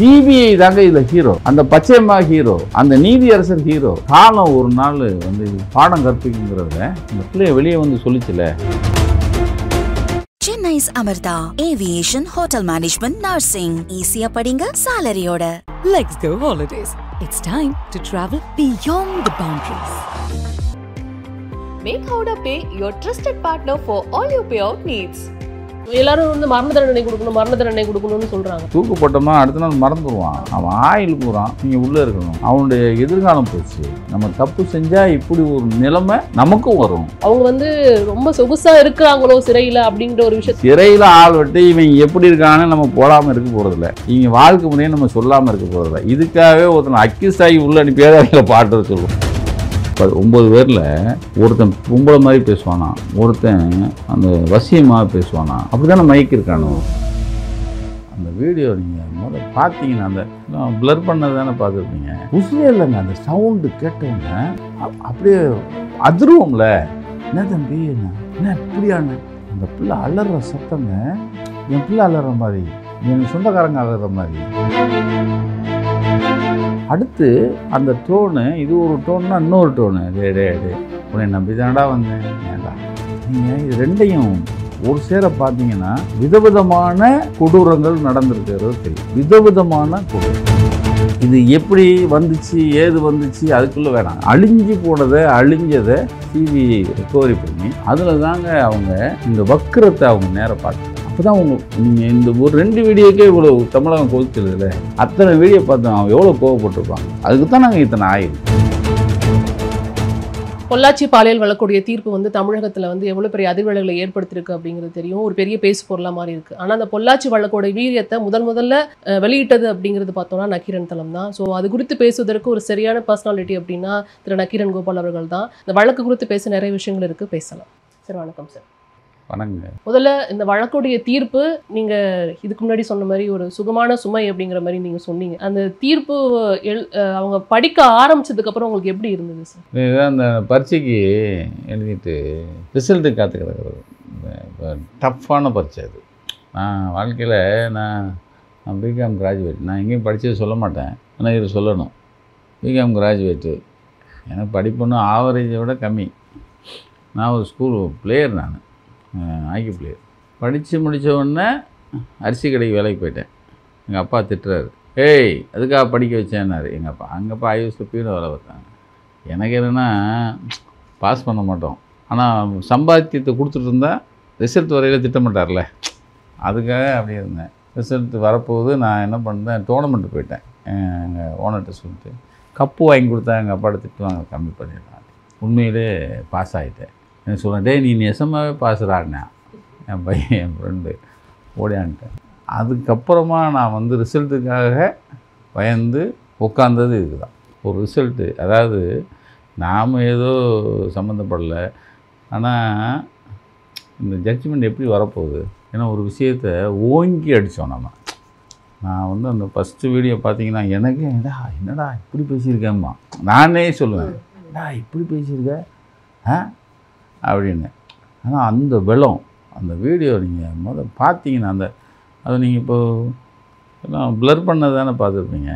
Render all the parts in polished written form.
CBI தாங்க இதுல hero, அந்த பச்சையம்மா ஹீரோ, அந்த நீதியரசர் ஹீரோ. காலம் ஒரு நாள் வந்து பாடம் கற்பிக்குங்கிறத இந்த பிள்ளைய வெளியே வந்து சொல்லிச்சுல. Chennai's Amartha Aviation Hotel Management Nursing. Easy படிங்க salary-ஓட. Let's go holidays. It's time to travel beyond the boundaries. Make Howrah Pay your trusted partner for all your payout needs. எல்லாரும் வந்து மரண தண்டனை கொடுக்கணும்னு சொல்றாங்க. தூக்கு போட்டோமா அடுத்த நாள் மறந்துடுவான். அவன் ஆயில் போறான், நீங்க உள்ள இருக்கணும். அவனுடைய எதிர்காலம் போச்சு. நம்ம தப்பு செஞ்சா இப்படி ஒரு நிலைமை நமக்கும் வரும். அவங்க வந்து ரொம்ப சொகுசா இருக்கிறாங்களோ சிறையில அப்படிங்கிற ஒரு விஷயம். சிறையில ஆள் விட்டு இவன் எப்படி இருக்கான்னு நம்ம போடாம இருக்க போறதில்ல. இவங்க வாழ்க்கை முறையை நம்ம சொல்லாம இருக்க போறதில்ல. இதுக்காகவே ஒருத்தன் அக்யூஸ் ஆகி உள்ள அனுப்பியாத பாட்டு சொல்லுவோம். 9 பேரில் ஒருத்தன் பொம்பளை மாதிரி பேசுவானா, ஒருத்தன் அந்த வசியமாக பேசுவானா, அப்படிதானே மைக் இருக்கானோ. அந்த வீடியோ நீங்கள் முதல்ல பார்த்தீங்கன்னா அந்த பிளர் பண்ணது தானே பார்த்துருப்பீங்க. உசுரே இல்லைங்க. அந்த சவுண்டு கேட்டவங்க அப்படியே அதிருவோம்ல. என்ன தம்பி என்ன இப்படியான அந்த பிள்ளை அலற சத்தங்க, என் பிள்ளை அலற மாதிரி, என் சொந்தக்காரங்க அலற மாதிரி. அடுத்து அந்த டோனு, இது ஒரு டோன்னா இன்னொரு டோனு. டே உன்னை நம்பி தானடா வந்தேன். ஏண்டா நீங்கள் இது ரெண்டையும் ஒரு சேர பார்த்தீங்கன்னா விதவிதமான கொடூரங்கள் நடந்திருக்கிறது தெரியும். விதவிதமான கொடூரம். இது எப்படி வந்துச்சு, ஏது வந்துச்சு, அதுக்குள்ளே வேணாம். அழிஞ்சு போனதை அழிஞ்சதை சிபிஐ ரெக்கவரி பண்ணி அதில் தாங்க அவங்க இந்த வக்கரத்தை அவங்க நேரம் பார்த்து. அப்போ தான் நீங்கள் இந்த ஒரு 2 வீடியோக்கே இவ்வளோ தமிழகம் கொதிச்சதில்ல. அத்தனை வீடியோ பார்த்தோம் அவன் எவ்வளோ கோவப்பட்டிருப்பாங்க. அதுக்கு தான் நாங்கள் இத்தனை ஆயுது. பொள்ளாச்சி பாலியல் வழக்குடைய தீர்ப்பு வந்து தமிழகத்தில் வந்து எவ்வளோ பெரிய அதிர்வலைகளை ஏற்படுத்தியிருக்கு அப்படிங்கிறது தெரியும். ஒரு பெரிய பேசு பொருளாக மாதிரி இருக்குது. ஆனால் அந்த பொள்ளாச்சி வழக்கோட வீரியத்தை முதல்ல வெளியிட்டது அப்படிங்கிறது பார்த்தோம்னா நக்கீரன் தளம் தான். ஸோ அது குறித்து பேசுவதற்கு ஒரு சரியான பர்சனாலிட்டி அப்படின்னா திரு நக்கீரன் கோபால் அவர்கள் தான். இந்த வழக்கு குறித்து பேச நிறைய விஷயங்கள் இருக்குது, பேசலாம். சார் வணக்கம் சார். வணக்கம். முதல்ல இந்த வழக்குடைய தீர்ப்பு நீங்கள் இதுக்கு முன்னாடி சொன்ன மாதிரி ஒரு சுகமான சுமை அப்படிங்கிற மாதிரி நீங்கள் சொன்னீங்க. அந்த தீர்ப்பு அவங்க படிக்க ஆரம்பிச்சதுக்கப்புறம் உங்களுக்கு எப்படி இருந்தது சார்? இதுதான் அந்த பரீட்சைக்கு எழுதிட்டு ரிசல்ட்டு காத்துக்கிறது டஃப்பான பரீட்சை அது. நான் வாழ்க்கையில் நான் பிகாம் கிராஜுவேட். நான் எங்கேயும் படித்தது சொல்ல மாட்டேன், ஆனால் இது சொல்லணும். BCom graduate. எனக்கு படிப்புன்னு ஆவரேஜை விட கம்மி. நான் ஒரு ஸ்கூல் பிளேயர், நான் ஹாக்கி பிளேயர். படித்து முடித்த உடனே அரிசி கடைக்கு வேலைக்கு போயிட்டேன். எங்கள் அப்பா திட்டுறாரு, ஏய் அதுக்காக படிக்க வச்சேன்னாரு எங்கள் அப்பா. அங்கேப்பா ஐஎஸ்ல பீட வேலை பார்த்தாங்க. எனக்கு என்னென்னா பாஸ் பண்ண மாட்டோம், ஆனால் சம்பாத்தியத்தை கொடுத்துட்டு இருந்தால் ரிசல்ட் வரையில் திட்டமாட்டார்ல, அதுக்காக அப்படி இருந்தேன். ரிசல்ட் வரப்போகுது. நான் என்ன பண்ணேன், டோர்னமெண்ட்டு போயிட்டேன். எங்கள் ஓனர்கிட்ட சொல்லிட்டு கப்பு வாங்கி கொடுத்தா எங்கள் அப்பாட்ட திட்டுவாங்க, கம்மி பண்ணிடலாம். உண்மையிலே பாஸ் ஆகிட்டேன். எனக்கு சொல்கிறேன், டே நீ நெசமாகவே பாஸ்டாடினேன். என் பையன் என் ஃப்ரெண்டு ஓடியான்ட்டேன். அதுக்கப்புறமா நான் வந்து ரிசல்ட்டுக்காக பயந்து உட்காந்தது இதுக்கு தான். ஒரு ரிசல்ட்டு, அதாவது நாம் ஏதோ சம்மந்தப்படலை, ஆனால் இந்த ஜட்ஜ்மெண்ட் எப்படி வரப்போகுது. ஏன்னா ஒரு விஷயத்தை ஓங்கி அடித்தோம் நம்ம. நான் வந்து அந்த ஃபஸ்ட்டு வீடியோ பார்த்தீங்கன்னா எனக்கு என்னடா இப்படி பேசியிருக்கேம்மா நானே சொல்லுவேன், என்னடா இப்படி பேசியிருக்க அப்படின்னு. ஆனால் அந்த வெள்ளம் அந்த வீடியோ நீங்கள் முதல்ல பார்த்தீங்கன்னா அதை நீங்கள் இப்போது நான் பிளர் பண்ணது தானே பார்த்துருப்பீங்க.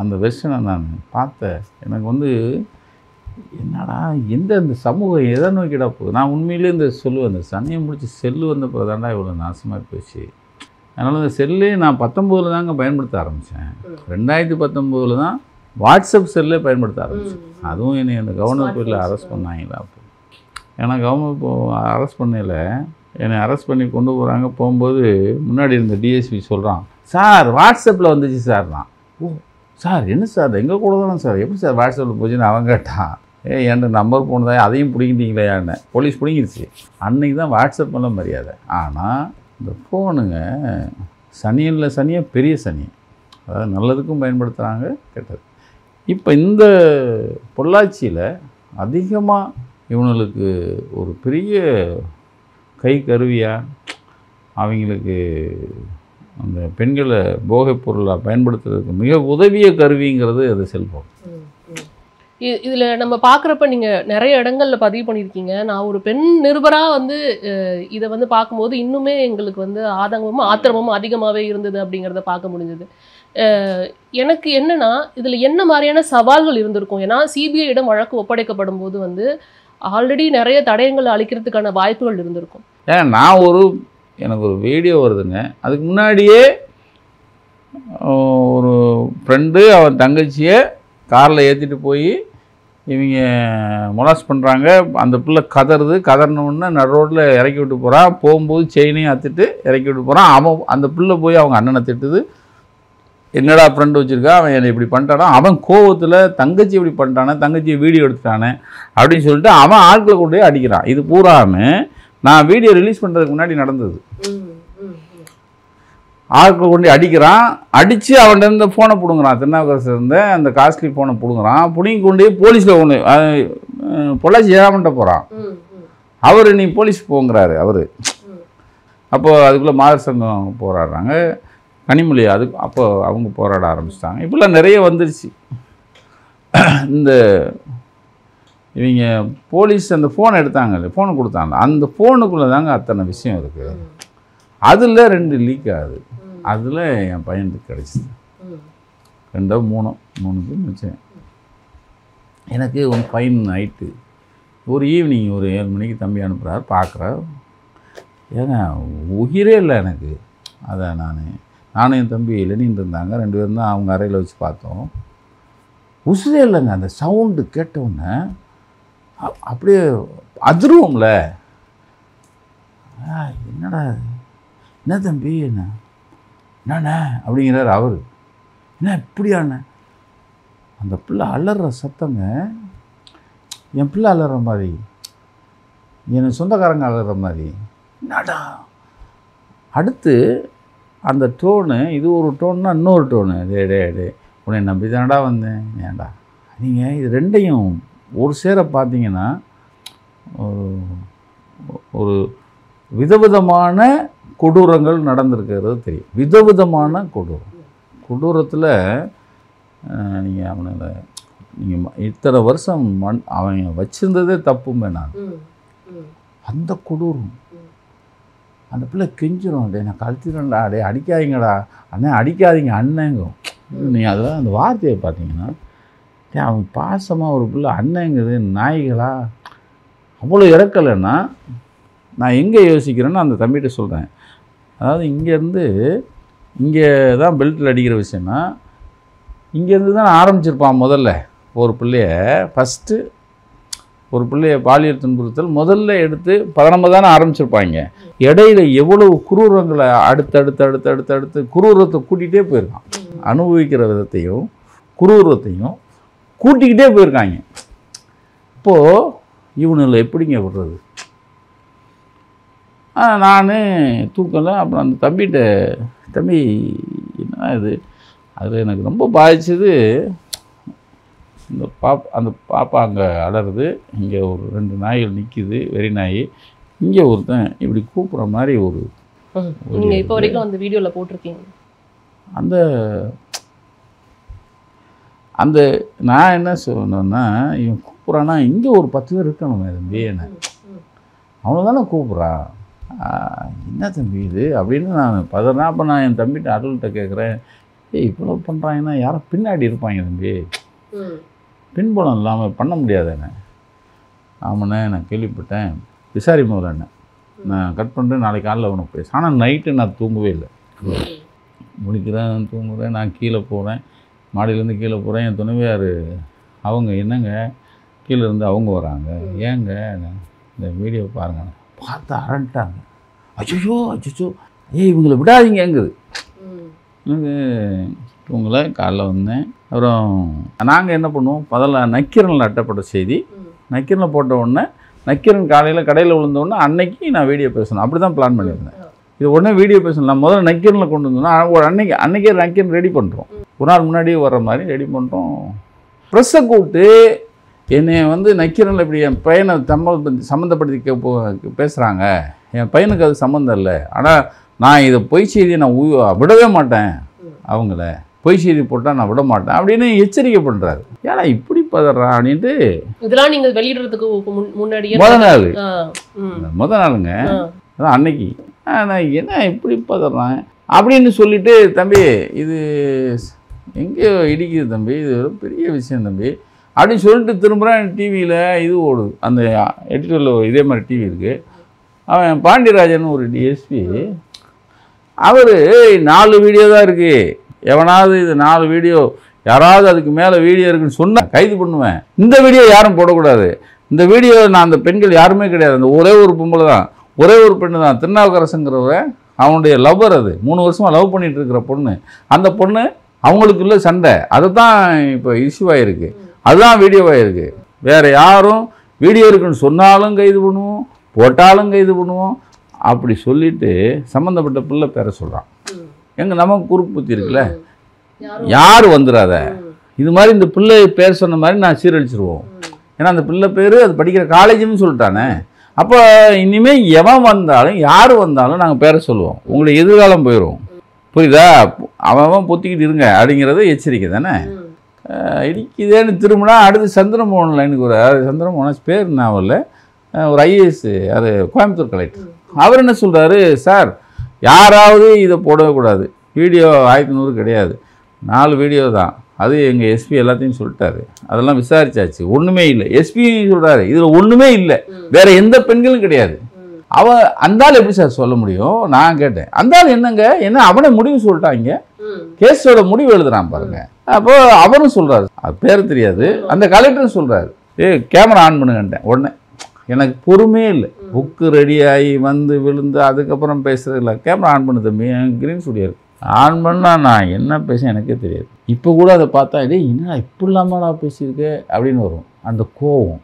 அந்த வெர்ஷனை நான் பார்த்தேன். எனக்கு வந்து என்னடா இந்த சமூகம் எதை நோக்கிடா போகுது. நான் உண்மையிலே இந்த சொல்லுவேன், இந்த சனியை முடிச்சு செல்லு வந்த பிறகு தாண்டா இவ்வளோ நாசமாக போச்சு. அதனால் இந்த செல்லே நான் 19 தாங்க பயன்படுத்த ஆரம்பித்தேன். 2019 தான் வாட்ஸ்அப் செல்லே பயன்படுத்த ஆரம்பித்தேன். அதுவும் என்னை அந்த கவர்னர் பேரில் அரெஸ்ட் பண்ணாங்களா. அப்போ ஏன்னா கவர்னர் இப்போ அரெஸ்ட் பண்ணல, என்னை அரெஸ்ட் பண்ணி கொண்டு போகிறாங்க. போகும்போது முன்னாடி இருந்த டிஎஸ்பி சொல்கிறான், சார் வாட்ஸ்அப்பில் வந்துச்சு சார். நான் ஓ சார் என்ன சார் எங்கே கூட தானே சார், எப்படி சார் வாட்ஸ்அப்பில் போச்சுன்னு அவன் கேட்டான். என்கிட்ட நம்பர் போனதா அதையும் பிடிங்கிட்டீங்களே என்ன, போலீஸ் பிடிங்கிடுச்சு. அன்றைக்கி தான் வாட்ஸ்அப் பண்ண மரியாதை. ஆனால் இந்த ஃபோனுங்க சனியில் சனியாக பெரிய சனி, அதாவது நல்லதுக்கும் பயன்படுத்துகிறாங்க, கெட்டது. இப்போ இந்த பொள்ளாச்சியில் அதிகமாக இவங்களுக்கு ஒரு பெரிய கை கருவியாக அவங்களுக்கு அந்த பெண்களை போதைப் பொருளாக பயன்படுத்துறதுக்கு மிக உதவிய கருவிங்கிறது அது செல்ஃபோன். இதில் நம்ம பார்க்குறப்ப நீங்கள் நிறைய இடங்களில் பதிவு பண்ணியிருக்கீங்க. நான் ஒரு பெண் நிருபராக வந்து இதை வந்து பார்க்கும்போது இன்னுமே எங்களுக்கு வந்து ஆதங்கமும் ஆத்திரமும் அதிகமாகவே இருந்தது அப்படிங்கிறத பார்க்க முடிஞ்சது. எனக்கு என்னன்னா இதில் என்ன மாதிரியான சவால்கள் இருந்திருக்கும்? ஏன்னா சிபிஐயிடம் வழக்கு ஒப்படைக்கப்படும் போது வந்து ஆல்ரெடி நிறைய தடயங்களை அளிக்கிறதுக்கான வாய்ப்புகள் இருந்திருக்கும். ஏன் எனக்கு ஒரு வீடியோ வருதுங்க, அதுக்கு முன்னாடியே ஒரு ஃப்ரெண்டு அவன் தங்கச்சியை காரில் ஏற்றிட்டு போய் இவங்க மொலாஸ் பண்ணுறாங்க. அந்த பிள்ளை கதறினவுடனே நடு ரோட்டில் இறக்கி விட்டு போகிறான். போகும்போது செயினையும் அத்துட்டு இறக்கி விட்டு போகிறான். அவன் அந்த பிள்ளை போய் அவங்க அண்ணனை திட்டுது, என்னடா ஃப்ரெண்டு வச்சுருக்கா, அவன் என்னை இப்படி பண்ணிட்டானா, அவன் கோவத்தில் தங்கச்சி இப்படி பண்ணிட்டானே, தங்கச்சியை வீடியோ எடுத்துட்டானே அப்படின்னு சொல்லிட்டு அவன் ஆட்களை கொண்டு போய் அடிக்கிறான். இது பூராமே நான் வீடியோ ரிலீஸ் பண்ணுறதுக்கு முன்னாடி நடந்தது. ஆட்களை கொண்டு அடிக்கிறான், அடித்து அவன்கிட்ட இருந்த ஃபோனை பிடுங்குறான், திருநாவுக்கரசு இருந்த அந்த காஸ்ட்லி ஃபோனை பிடுங்குறான், பிடுங்கி கொண்டு போலீஸில் ஒன்று பொள்ளாச்சி ஜெயராமன்ட்ட போகிறான். அவர் நீ போலீஸ் போங்கிறாரு அவர். அப்போது அதுக்குள்ளே மாதர் சங்கம் போராடுறாங்க, கனிமொழி அப்போ அவங்க போராட ஆரம்பிச்சிட்டாங்க. இப்போல்லாம் நிறைய வந்துருச்சு. இந்த இவங்க போலீஸ் அந்த ஃபோனை எடுத்தாங்க, ஃபோனை கொடுத்தாங்க, அந்த ஃபோனுக்குள்ளே தாங்க அத்தனை விஷயம் இருக்குது. அதில் 2 லீக் ஆகுது. அதில் என் பையனுக்கு கிடச்சிது. 2 3க்கு மிச்சம். எனக்கு ஒரு ஃபைன் நைட்டு ஒரு ஈவினிங் ஒரு 7 மணிக்கு தம்பி அனுப்புகிறார். பார்க்குறார், ஏங்க உயிரே இல்லை எனக்கு. அதை நானும் என் தம்பி லெனின் இருந்தாங்க, 2 பேரும் தான் அவங்க அறையில் வச்சு பார்த்தோம். உசுரே இல்லைங்க. அந்த சவுண்டு கேட்டவுடனே அப்படியே அதிருவோம்ல, என்னடா என்ன தம்பி என்னண்ணே அப்படிங்கிறார் அவர். என்ன இப்படியாண்ணே? அந்த பிள்ளை அலற சத்தங்க என் பிள்ளை அலற மாதிரி, என் சொந்தக்காரங்க அலற மாதிரி. என்னடா அடுத்து அந்த டோனு, இது ஒரு டோன்னா இன்னொரு டோனு, டே உன்னை நம்பி தானடா வந்தேன். ஏன்டா நீங்கள் இது 2ஐயும் ஒரு சேர பார்த்தீங்கன்னா ஒரு விதவிதமான கொடூரங்கள் நடந்திருக்கிறது தெரியும். விதவிதமான கொடூரத்தில் நீங்கள் இத்தனை வருஷம் அவங்க வச்சுருந்ததே தப்புமே. நான் அந்த கொடூரம், அந்த பிள்ளை கெஞ்சிரும், டே நான் கழுத்திடா, டே அடிக்காதீங்கடா அண்ணே, அடிக்காதீங்க அண்ணேங்கும். நீங்கள் அதெல்லாம் அந்த வார்த்தையை பார்த்தீங்கன்னா அவன் பாசமாக ஒரு பிள்ளை அண்ணேங்குது, நாய்களா அவ்வளோ இறக்கலைன்னா நான் எங்கே யோசிக்கிறேன்னு அந்த தம்பிகிட்ட சொல்கிறேன். அதாவது இங்கேருந்து இங்கே தான் பெல்ட்டில் அடிக்கிற விஷயம்னா, இங்கேருந்து தான் ஆரம்பிச்சிருப்பான் முதல்ல. ஒரு பிள்ளைய ஃபஸ்ட்டு ஒரு பிள்ளைய பாலியல் துன்புறுத்தல் முதல்ல எடுத்து 19 தானே ஆரம்பிச்சிருப்பாங்க. இடையில எவ்வளவு குரூரங்களை அடுத்து குரூரத்தை கூட்டிகிட்டே போயிருக்கான். அனுபவிக்கிற விதத்தையும் குரூரத்தையும் கூட்டிக்கிட்டே போயிருக்காங்க. இப்போது இவனில் எப்படிங்க விடுறது? நான் தூக்கலை. அப்புறம் அந்த தம்பிகிட்ட, தம்பி என்ன இது, அதில் எனக்கு ரொம்ப பாதிச்சது அந்த பாப்பா அங்கே அலறுது, இங்கே ஒரு 2 நாய்கள் நிற்கிது, வெறி நாய், இங்கே ஒருத்தன் இப்படி கூப்பிட்ற மாதிரி ஒரு நீங்கள் இப்போ வரைக்கும் அந்த வீடியோவில் போட்டிருக்கீங்க. அந்த நான் என்ன சொன்னேன்னா, இவன் கூப்பிட்றான்னா இங்கே ஒரு 10 பேர் இருக்கணும் தம்பி, என்ன அவ்வளோதானே கூப்பிட்றான், என்ன தம்பி இது அப்படின்னு நான் பதறேன். அப்போ நான் என் தம்பிகிட்ட அருள்கிட்ட கேட்குறேன், இவ்வளோ பண்ணுறாங்கன்னா யாரும் பின்னாடி இருப்பாங்க தம்பி, பின்புலம் இல்லாமல் பண்ண முடியாதுண்ணே. ஆமாண்ணே நான் கேள்விப்பட்டேன், விசாரி முதல்ல நான் கட் பண்ணுறேன், நாளைக்கு காலையில் உனக்கு பேச. ஆனால் நைட்டு நான் தூங்கவே இல்லை, முடிக்கிறேன் தூங்குறேன். நான் கீழே போகிறேன், மாடியிலேருந்து கீழே போகிறேன். என் துணைவியார் அவங்க என்னங்க கீழே இருந்து அவங்க வராங்க, ஏங்க இந்த வீடியோ பாருங்க, பார்த்து அரண்டாங்க. அச்சோ இவங்களை விடாதீங்கங்குது. எனக்கு தூங்கலை. காலைல வந்தேன். அப்புறம் நாங்கள் என்ன பண்ணுவோம், முதல்ல நக்கீரனில் அட்டப்பட்ட செய்தி, நக்கீரனில் போட்ட உடனே நக்கீரன் காலையில் கடையில் விழுந்தோடனே அன்னைக்கு நான் வீடியோ பேசணும், அப்படி தான் பிளான் பண்ணியிருந்தேன். இது உடனே வீடியோ பேசணும். நான் முதல்ல நக்கீரனில் கொண்டு வந்தோம்னா அன்னைக்கே நக்கீரன் ரெடி பண்ணுறோம், ஒரு நாள் முன்னாடியே வர்ற மாதிரி ரெடி பண்ணுறோம். ப்ரெஸ்ஸை கூப்பிட்டு என்னை நக்கீரனில் இப்படி என் பையனை சம்மந்தப்படுத்தி பேசுகிறாங்க, என் பையனுக்கு அது சம்மந்தம் இல்லை, ஆனால் நான் இதை பொய் செய்தியை நான் விடவே மாட்டேன், அவங்கள பொய் செய்தி போட்டால் நான் விட மாட்டேன் அப்படின்னு எச்சரிக்கை பண்ணுறாரு. ஏன்னா இப்படி பதறான் அப்படின்ட்டு. இதெல்லாம் நீங்கள் வெளியிடுறதுக்கு முன்னாடியே முத நாளுங்க அதான் அன்னைக்கு நான் என்ன இப்படி பதறான், அப்படின்னு சொல்லிட்டு தம்பி இது எங்கேயோ இடிக்குது தம்பி, இது ஒரு பெரிய விஷயம் தம்பி அப்படின்னு சொல்லிட்டு திரும்புகிறேன். டிவியில் இது ஓடுது, அந்த எடிட்டரில் இதே மாதிரி டிவி இருக்குது. அவன் பாண்டியராஜன் ஒரு டிஎஸ்பி, அவர் 4 வீடியோ தான் இருக்குது, எவனாவது இது 4 வீடியோ யாராவது அதுக்கு மேலே வீடியோ இருக்குன்னு சொன்னால் கைது பண்ணுவேன். இந்த வீடியோ யாரும் போடக்கூடாது, இந்த வீடியோ நான் அந்த பெண்கள் யாருமே கிடையாது, அந்த ஒரே ஒரு பொம்பளை தான், ஒரே ஒரு பெண்ணு தான், திருநாவுக்கரசுங்கிறவ அவனுடைய லவ்வர், அது 3 வருஷமாக லவ் பண்ணிகிட்டு இருக்கிற பொண்ணு. அந்த பொண்ணு அவங்களுக்குள்ள சண்டை, அதுதான் இப்போ இஷ்யூவாயிருக்கு, அதுதான் வீடியோவாயிருக்கு. வேறு யாரும் வீடியோ இருக்குன்னு சொன்னாலும் கைது பண்ணுவோம், போட்டாலும் கைது பண்ணுவோம். அப்படி சொல்லிட்டு சம்மந்தப்பட்ட பிள்ளை பேர சொல்கிறான். எங்கள் நமக்கு குறுக்கு புத்தி இருக்குல்ல, யார் வந்துடாத, இது மாதிரி இந்த பிள்ளை பேர் சொன்ன மாதிரி நான் சீரழிச்சிருவோம். ஏன்னா அந்த பிள்ளை பேர் அது படிக்கிற காலேஜுன்னு சொல்லிட்டானே. அப்போ இனிமேல் எவன் வந்தாலும் யார் வந்தாலும் நாங்கள் பேர சொல்லுவோம், உங்களுக்கு எதிர்காலம் போயிடும், புரியுதா, அவன் பொத்திக்கிட்டு இருங்க அப்படிங்கிறது எச்சரிக்கை தானே. இடிக்குதேன்னு திரும்பினா அடுத்து சந்திரமோகன் லைனுக்கு ஒரு சந்திரமோகன் பேர் நாவலில் ஒரு ஐஏஎஸ், அது கோயம்புத்தூர் கலெக்டர், அவர் என்ன சொல்கிறாரு, சார் யாராவது இதை போடவே கூடாது, வீடியோ 1100 கிடையாது, 4 வீடியோ தான், அது எங்கள் எஸ்பி எல்லாத்தையும் சொல்லிட்டாரு, அதெல்லாம் விசாரிச்சாச்சு, ஒன்றுமே இல்லை. எஸ்பி சொல்கிறாரு இதில் ஒன்றுமே இல்லை, வேற எந்த பெண்களும் கிடையாது. அவன் அந்தாள் எப்படி சார் சொல்ல முடியும்? நான் கேட்டேன், அந்தாள் என்னங்க, என்ன அவனை முடிவு சொல்லிட்டாங்க, கேஸோட முடிவு எழுதுறான் பாருங்க. அப்போ அவரும் சொல்கிறாரு, அது பேர் தெரியாது, அந்த கலெக்டரும் சொல்கிறாரு, கேமரா ஆன் பண்ணுங்கன்ட்டேன். உடனே எனக்கு பொறுமையே இல்லை, புக்கு ரெடியாகி வந்து விழுந்து அதுக்கப்புறம் பேசுகிறது இல்லை, கேமரா ஆன் பண்ணு தம்பி, க்ரீன் ஸ்டுடியோ இருக்கு, ஆன் பண்ணால் நான் என்ன பேச எனக்கே தெரியாது. இப்போ கூட அதை பார்த்தா என்ன இப்படி இல்லாமல் நான் பேசியிருக்கேன் அப்படின்னு வரும் அந்த கோவம்.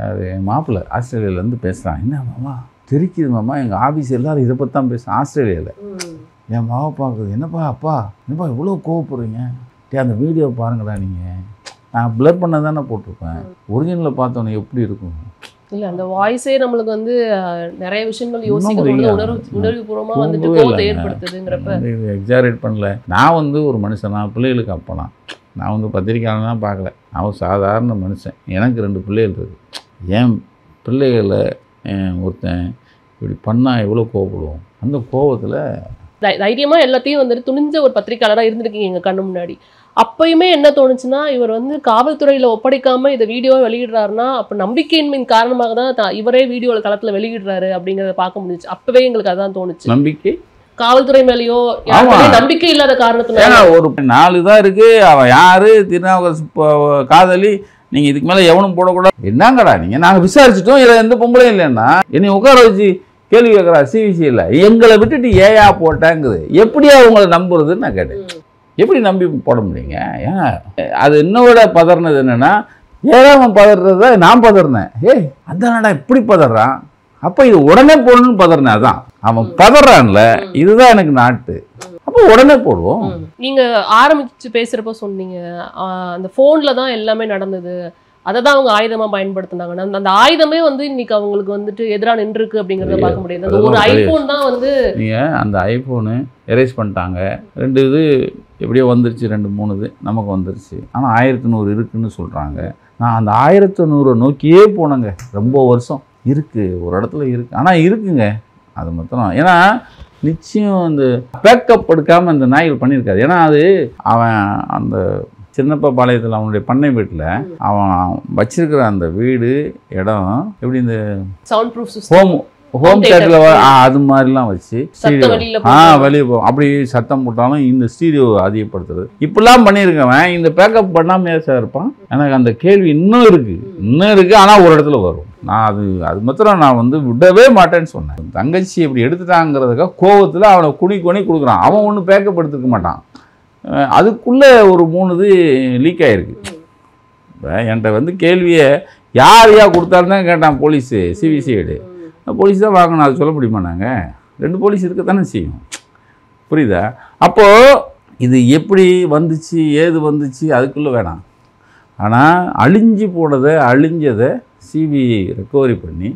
அது என் மாப்பிள்ளை ஆஸ்திரேலியாவிலேருந்து பேசுகிறான், என்ன மாமா தெரிக்குது மாமா, எங்கள் ஆஃபீஸ் எல்லோரும் இதை பற்றி தான் பேசுகிறேன் ஆஸ்திரேலியாவில். என் மாவை பார்க்குறது, என்னப்பா அப்பா என்னப்பா இவ்வளோ கோவப்படுறீங்க, அந்த வீடியோ பாருங்களா, நீங்கள் நான் ப்ளர் பண்ண தானே போட்டிருப்பேன், ஒரிஜினலில் பார்த்தோன்னே எப்படி இருக்கும். இல்லை அந்த வாய்ஸே நம்மளுக்கு வந்து நிறைய விஷயங்கள் யோசிக்க உணர்வுபூர்வமாக வந்துட்டு கோவத்தை ஏற்படுத்துதுங்கிறப்ப எக்ஸாரேட் பண்ணல. நான் வந்து ஒரு மனுஷன், நான் பிள்ளைகளுக்கு அப்போலாம் நான் வந்து பத்திரிக்கையாளர்லாம் பார்க்கல, நான் ஒரு சாதாரண மனுஷன், எனக்கு 2 பிள்ளைகள் இருக்குது. என் பிள்ளைகளை ஒருத்தன் இப்படி பண்ணால் எவ்வளோ கோவப்படுவோம். அந்த கோவத்தில் தைரியமாக எல்லாத்தையும் வந்துட்டு துணிஞ்ச ஒரு பத்திரிக்கையாளராக இருந்திருக்கீங்க எங்கள் கண்ணு முன்னாடி. அப்பயுமே என்ன தோணுச்சுன்னா, இவர் வந்து காவல்துறையில் ஒப்படைக்காமல் இதை வீடியோவை வெளியிடுறாருன்னா அப்போ நம்பிக்கையின்மையின் காரணமாக தான் இவரே வீடியோவில் களத்தில் வெளியிடுறாரு அப்படிங்கிறத பார்க்க முடிஞ்சிச்சு. அப்போவே எங்களுக்கு அதான் தோணுச்சு, நம்பிக்கை காவல்துறை மேலேயோ நம்பிக்கை இல்லாத காரணத்தினால. ஒரு 4 தான் இருக்குது, அவன் யார் திருநாவுக்கரசு காதலி, நீங்கள் இதுக்கு மேலே எவனும் போடக்கூடாது. என்னங்கடா நீங்கள், நாங்கள் விசாரிச்சிட்டோம், இதில் எந்த பொம்பளையும் இல்லைன்னா என்னை உட்கார வச்சு கேள்வி கேட்குறா, சிவிசியில் எங்களை விட்டுட்டு ஏயா போட்டாங்குது, எப்படியா உங்களை நம்புறதுன்னு நான் கேட்டேன். எப்படி நம்பி போட முடியுங்க? ஏன் அது என்னோட பதறினது என்னென்னா, ஏழாமன் பதறத நான் பதறினேன், அந்த நாடா இப்படி பதறான், அப்போ இது உடனே போடணும்னு பதறினேன். அதான் அவன் பதறான்ல, இதுதான் எனக்கு நாட்டு, அப்போ உடனே போடுவோம். நீங்கள் ஆரம்பித்து பேசுகிறப்போ சொன்னீங்க அந்த ஃபோனில் தான் எல்லாமே நடந்தது, அதை தான் அவங்க ஆயுதமாக பயன்படுத்தினாங்க. அந்த ஆயுதமே வந்து இன்னைக்கு அவங்களுக்கு வந்துட்டு எதிராக நின்றுருக்கு அப்படிங்கிறத பார்க்க முடியாது. அந்த ஒரு ஐஃபோன் தான் வந்து நீங்கள் அந்த ஐஃபோனு எரேஸ் பண்ணிட்டாங்க, 2 இது எப்படியோ வந்துருச்சு, 2-3 இது நமக்கு வந்துருச்சு. ஆனால் 1100 இருக்குதுன்னு சொல்கிறாங்க. நான் அந்த 1100 நோக்கியே போனேங்க, ரொம்ப வருஷம் இருக்குது, ஒரு இடத்துல இருக்குது, ஆனால் இருக்குங்க அது மொத்தம். ஏன்னா நிச்சயம் அந்த பேக்கப் எடுக்காமல் இந்த நாய்கள் பண்ணியிருக்காது. ஏன்னா அது அவன் அந்த சின்னப்பா பாளையத்தில் அவனுடைய பண்ணை வீட்டில் அவன் வச்சிருக்கிற அந்த வீடு இடம் எப்படி இந்த சவுண்ட் ப்ரூஃப் ஹோம் தேட்டரில் அது மாதிரிலாம் வச்சு ஸ்டீரியோ வெளியே போகும், அப்படி சத்தம் போட்டாலும் இந்த ஸ்டீரியோ அதிகப்படுத்துறது இப்படிலாம் பண்ணியிருக்கவன் இந்த பேக்கப் பண்ணாமல் சார் இருப்பான். எனக்கு அந்த கேள்வி இன்னும் இருக்குது, ஆனால் ஒரு இடத்துல வரும். நான் அது மாத்திரம் நான் வந்து விடவே மாட்டேன்னு சொன்னேன். தங்கச்சி இப்படி எடுத்துட்டாங்கிறதுக்காக கோவத்தில் அவனை குனி கொடுக்குறான், அவன் ஒன்றும் பேக்கப் எடுத்துக்க மாட்டான். அதுக்குள்ளே ஒரு 3 இது லீக் ஆகிருக்கு. இப்போ என்கிட்ட வந்து கேள்வியை யார் கொடுத்தாருன்னு தான் கேட்டான் போலீஸு, சிவிசிஐடு போலீஸ் தான் வாங்கணும், அது சொல்ல முடியுமா? நாங்கள் 2 போலீஸ் இருக்கத்தானே செய்யும், புரியுதா? அப்போது இது எப்படி வந்துச்சு ஏது வந்துச்சு அதுக்குள்ளே வேணாம். ஆனால் அழிஞ்சதை சிபிஐ ரெக்கவரி பண்ணி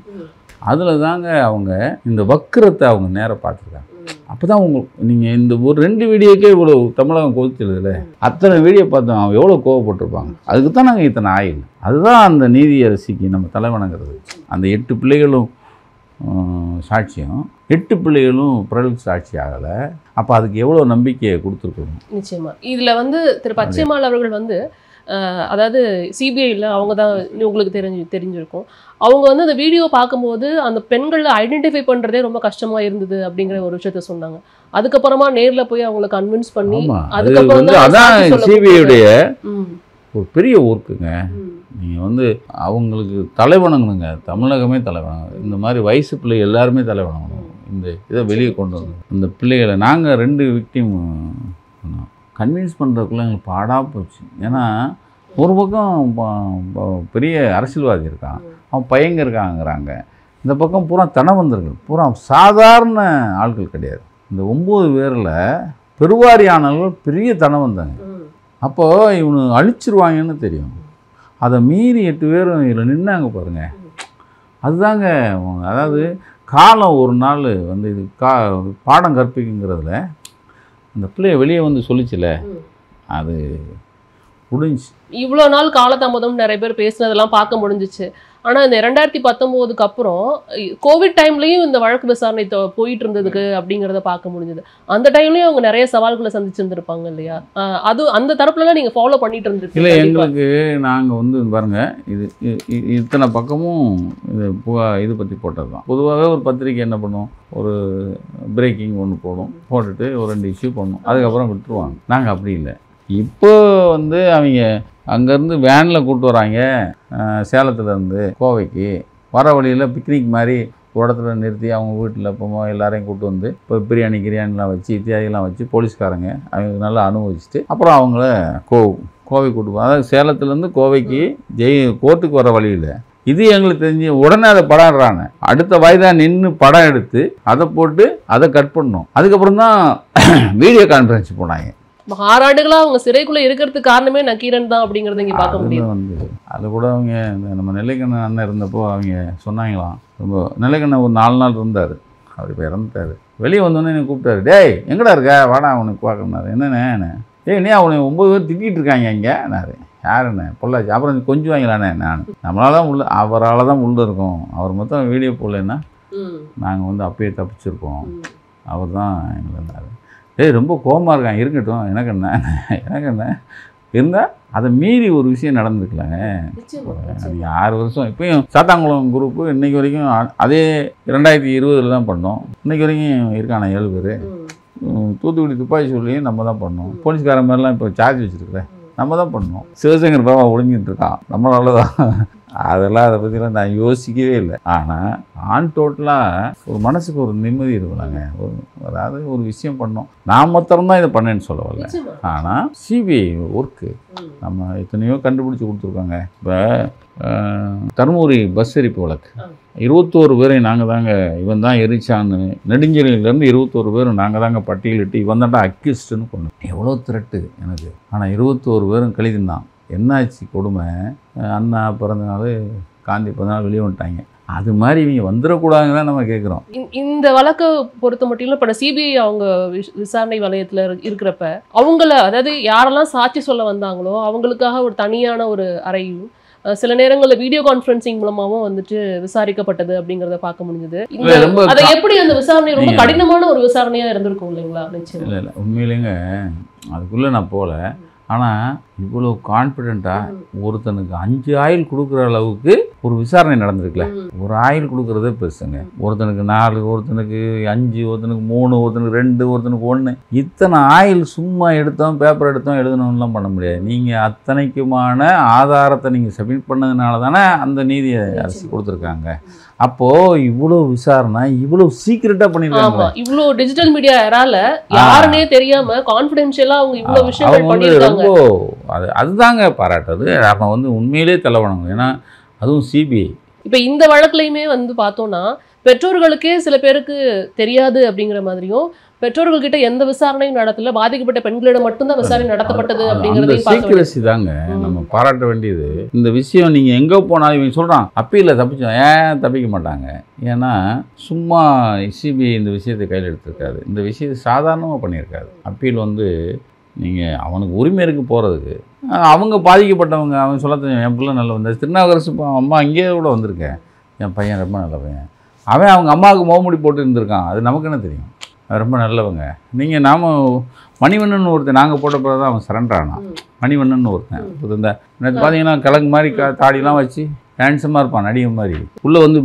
அதில் தாங்க அவங்க இந்த வக்கிரத்தை அவங்க நேராக பார்த்துருக்காங்க. அப்போ தான் நீங்கள் இந்த ஒரு 2 வீடியோக்கே இவ்வளோ தமிழகம் கொதிச்சிருதுல, அத்தனை வீடியோ பார்த்தோம் அவன் எவ்வளோ கோவப்பட்டிருப்பாங்க. அதுக்கு தான் நாங்கள் இத்தனை ஆயில். அதுதான் அந்த நீதி அரசிக்கு நம்ம தலைவணங்கிறது. அந்த 8 பிள்ளைகளும் சாட்சியம், 8 பிள்ளைகளும் பிறருக்கு சாட்சி ஆகலை. அப்போ அதுக்கு எவ்வளோ நம்பிக்கையை கொடுத்துருக்கணும். நிச்சயமா இதுல வந்து திரு பச்சைமால் அவர்கள் வந்து அதாவது சிபிஐயில் அவங்க தான் உங்களுக்கு தெரிஞ்சிருக்கும். அவங்க வந்து அந்த வீடியோ பார்க்கும்போது அந்த பெண்களை ஐடென்டிஃபை பண்ணுறதே ரொம்ப கஷ்டமாக இருந்தது அப்படிங்கிற ஒரு விஷயத்த சொன்னாங்க. அதுக்கப்புறமா நேரில் போய் அவங்கள கன்வின்ஸ் பண்ணி அதுக்கப்புறம் அதான் சிபிஐடைய ஒரு பெரிய ஒர்க்குங்க. நீங்கள் வந்து அவங்களுக்கு தலைவணங்கணுங்க, தமிழகமே தலைவணங்க. இந்த மாதிரி வயசு பிள்ளை எல்லாருமே தலைவணங்கணும். இந்த இதை வெளியே கொண்டு வந்து இந்த பிள்ளைகளை நாங்கள் 2 விக்டிம் கன்வின்ஸ் பண்ணுறதுக்குள்ள எங்களுக்கு பாடாக போச்சு. ஏன்னா ஒரு பக்கம் பெரிய அரசியல்வாதி இருக்கான், அவன் பையங்க இருக்காங்கிறாங்க. இந்த பக்கம் பூரா தனவந்தர்கள், பூரா சாதாரண ஆட்கள் கிடையாது. இந்த 9 பேரில் பெருவாரியானவர்கள் பெரிய தனவந்தாங்க. அப்போது இவனு அழிச்சிருவாங்கன்னு தெரியும். அதை மீறி 8 பேரும் இதில் நின்னாங்க பாருங்கள். அதுதாங்க அதாவது காலம் ஒரு நாள் வந்து இது பாடம் கற்பிக்குங்கிறதுல அந்த பிள்ளைய வெளியே வந்து சொல்லிச்சுல, அது முடிஞ்சு. இவ்வளோ நாள் காலதாமதம் நிறைய பேர் பேசுனதெல்லாம் பார்க்க முடிஞ்சிச்சு. ஆனால் இந்த 2019க்கு அப்புறம் கோவிட் டைம்லையும் இந்த வழக்கு விசாரணை போயிட்டு இருந்ததுக்கு அப்படிங்கிறத பார்க்க முடிஞ்சது. அந்த டைம்லையும் அவங்க நிறைய சவால்களை சந்திச்சிருந்துருப்பாங்க இல்லையா? அது அந்த தரப்புலலாம் நீங்கள் ஃபாலோ பண்ணிட்டு இருந்துருக்கீங்க? இல்லை, எங்களுக்கு நாங்கள் வந்து பாருங்கள், இது இத்தனை பக்கமும் இது பற்றி போட்டது தான். பொதுவாக ஒரு பத்திரிக்கை என்ன பண்ணும், ஒரு பிரேக்கிங் ஒன்று போட்டுட்டு ஒரு 2 இஷ்யூ பண்ணும், அதுக்கப்புறம் விட்டுருவாங்க. நாங்கள் அப்படி இல்லை. இப்போ வந்து அவங்க அங்கேருந்து வேனில் கூப்பிட்டு வராங்க, சேலத்துலேருந்து கோவைக்கு வர வழியில் பிக்னிக் மாதிரி ஒரு இடத்துல நிறுத்தி அவங்க வீட்டில் இப்போ எல்லாரையும் கூப்பிட்டு வந்து இப்போ கிரியாணிலாம் வச்சு இத்தியாதிலாம் வச்சு போலீஸ்காரங்க அவங்க நல்லா அனுபவிச்சுட்டு அப்புறம் அவங்கள கோவை கூப்பிட்டு போவாங்க. அதாவது சேலத்துலேருந்து கோவைக்கு கோர்ட்டுக்கு வர வழியில் இது எங்களுக்கு தெரிஞ்சு உடனே அதை படம் அடுத்த வயதாக நின்று படம் எடுத்து அதை போட்டு அதை கட் பண்ணோம். அதுக்கப்புறம் தான் வீடியோ கான்ஃபரன்ஸ் போனாங்க. 6 ஆண்டுகளாக அவங்க சிறைக்குள்ளே இருக்கிறதுக்கு காரணமே நக்கீரன் தான் அப்படிங்கிறத இங்கே பார்க்க முடியும். வந்து அது கூட அவங்க நம்ம நெல்லைக்கண்ணன் அண்ணன் இருந்தப்போ அவங்க சொன்னாங்களாம், ரொம்ப நெல்லைக்கண்ணன் ஒரு 4 நாள் இருந்தார், அவர் இப்போ இறந்துட்டார். வெளியே வந்தோடனே என்னை கூப்பிட்டாரு, டேய் எங்கடா இருக்க வாடா அவனுக்கு பார்க்கணுனாரு. என்னண்ணே, டேய் நீ அவனை 9 பேர் திட்டிகிட்டு இருக்காங்க இங்கேனாரு. யாருண்ணே? பொள்ளாச்சி. அப்புறம் கொஞ்சம் வாங்கலாண்ணே. நம்மளால தான் அவரால் தான் உள்ள இருக்கோம். அவர் மொத்தம் வீடியோ போடலன்னா நாங்கள் வந்து அப்பயே தப்பிச்சிருக்கோம். அவர் தான் எங்களை டேய் ரொம்ப கோபமாக இருக்கான், இருக்கட்டும் எனக்கு என்ன இருந்தால் அதை மீறி ஒரு விஷயம் நடந்துருக்கலாங்க. அது 6 வருஷம் இப்போயும் சாத்தாங்குளம் குரூப்பு இன்றைக்கி வரைக்கும் அதே 2020 தான் பண்ணோம். இன்றைக்கி வரைக்கும் இருக்கான 7 பேர். தூத்துக்குடி துப்பாக்கி சொல்லியும் நம்ம தான் பண்ணோம். போலீஸ்காரன் மாதிரிலாம் இப்போ சார்ஜ் வச்சுருக்கிறேன் நம்ம தான் பண்ணோம். சிவசங்கர் பாபா ஒழுங்கிட்டு இருக்கான், நம்மளால தான். அதெல்லாம் அதை பற்றிலாம் நான் யோசிக்கவே இல்லை. ஆனால் ஆன் டோட்டலாக ஒரு மனசுக்கு ஒரு நிம்மதி இருக்கலாங்க. அதாவது ஒரு விஷயம் பண்ணோம், நான் மாத்திரம்தான் இதை பண்ணேன்னு சொல்ல வரல. ஆனால் சிபிஐ ஒர்க்கு நம்ம எத்தனையோ கண்டுபிடிச்சி கொடுத்துருக்காங்க. இப்போ தருமபுரி பஸ் எரிப்பு வழக்கு 21 பேரை நாங்கள் தாங்க இவன் தான் எரிச்சான்னு நெடுஞ்செழியிலேருந்து 21 பேரும் நாங்கள் தாங்க பட்டியலிட்டு இவன் தான்டா அக்யூஸ்டுன்னு கொண்டோம். எவ்வளோ த்ரெட்டு எனக்கு. ஆனால் 21 பேரும் கழிதுந்தான். என்னாச்சு கொடுமை, அண்ணா பிறந்தநாள் காந்தி பிறந்தநாள் வெளியே வந்துட்டாங்க. அது மாதிரி இவங்க வந்துடக்கூடாதுன்னு தான் நம்ம கேட்குறோம். இந்த வழக்கை பொறுத்த மட்டும் இப்போ சிபிஐ அவங்க விசாரணை வலயத்தில் இருக்கிறப்ப அவங்கள அதாவது யாரெல்லாம் சாட்சி சொல்ல வந்தாங்களோ அவங்களுக்காக ஒரு தனியான ஒரு அறையும் சில நேரங்களில் வீடியோ கான்ஃபரன்சிங் மூலமாகவும் வந்துட்டு விசாரிக்கப்பட்டது அப்படிங்கிறத பார்க்க முடிஞ்சது. அதை எப்படி அந்த விசாரணை ரொம்ப கடினமான ஒரு விசாரணையாக இருந்திருக்கும் இல்லைங்களா? நிச்சயம் இல்லை இல்லை உண்மையிலேங்க அதுக்குள்ளே நான் போகல. ஆனால் இவ்வளோ கான்ஃபிடென்ட்டாக ஒருத்தனுக்கு 5 ஆயில் கொடுக்குற அளவுக்கு ஒரு விசாரணை நடந்திருக்குல்ல. ஒரு ஆயில் கொடுக்குறதே பெருசுங்க. ஒருத்தனுக்கு 4, ஒருத்தனுக்கு 5, ஒருத்தனுக்கு 3, ஒருத்தனுக்கு 2, ஒருத்தனுக்கு 1. இத்தனை ஆயில் சும்மா எடுத்தோம் பேப்பர் எடுத்தோம் எழுதணும்லாம் பண்ண முடியாது. நீங்கள் அத்தனைக்குமான ஆதாரத்தை நீங்கள் சப்மிட் பண்ணதுனால தானே அந்த நீதியை அரசு கொடுத்துருக்காங்க. அப்போது இவ்வளோ விசாரணை இவ்வளோ சீக்கிரட்டாக பண்ணியிருக்காங்க. இவ்வளோ டிஜிட்டல் மீடியா யாரால யாருன்னே தெரியாமல் கான்ஃபிடென்ஷியலாக அவங்க இவ்வளோ விஷயங்கள் பண்ணியிருக்காங்க. அதுதாங்க பாராட்டுறது. நம்ம வந்து உண்மையிலே தலைவணங்க. ஏன்னா அதுவும் சிபிஐ. இப்போ இந்த வழக்குலையுமே வந்து பார்த்தோன்னா பெற்றோர்களுக்கே சில பேருக்கு தெரியாது அப்படிங்கிற மாதிரியும் பெற்றோர்கள்கிட்ட எந்த விசாரணையும் நடத்தல, பாதிக்கப்பட்ட பெண்களிடம் மட்டும்தான் விசாரணை நடத்தப்பட்டது அப்படிங்கிறதையும் சீக்கிரசி தாங்க நம்ம பாராட்ட வேண்டியது. இந்த விஷயம் நீங்கள் எங்கே போனாலும் இவங்க சொல்கிறான் அப்பீலில் தப்பிச்சோம், ஏன் தப்பிக்க மாட்டாங்க? ஏன்னா சும்மா சிபிஐ இந்த விஷயத்தை கையில் எடுத்திருக்காது, இந்த விஷயத்தை சாதாரணமாக பண்ணியிருக்காது. அப்பீல் வந்து நீங்கள் அவனுக்கு உரிமை இருக்குது போகிறதுக்கு. அவங்க பாதிக்கப்பட்டவங்க அவன் சொல்ல என் பிள்ளை நல்லா வந்தார், திருநாவுக்கரசு அம்மா இங்கேயே கூட வந்திருக்கேன், என் பையன் ரொம்ப நல்ல பையன், அவன் அவங்க அம்மாவுக்கு முகமூடி போட்டு இருந்திருக்கான். அது நமக்கு என்ன தெரியும்? அது ரொம்ப நல்லவங்க. நீங்கள் மணிவண்ணன் ஒருத்தன் நாங்கள் போட்ட பிறகு தான் அவன் சரண்டர் ஆனான். மணிவண்ணன் ஒருத்தன் இந்த எனக்கு பார்த்தீங்கன்னா கிழங்கு மாதிரி தாடிலாம் வச்சு ஹேண்ட்ஸமாக இருப்பான், நடிகை மாதிரி. உள்ளே வந்து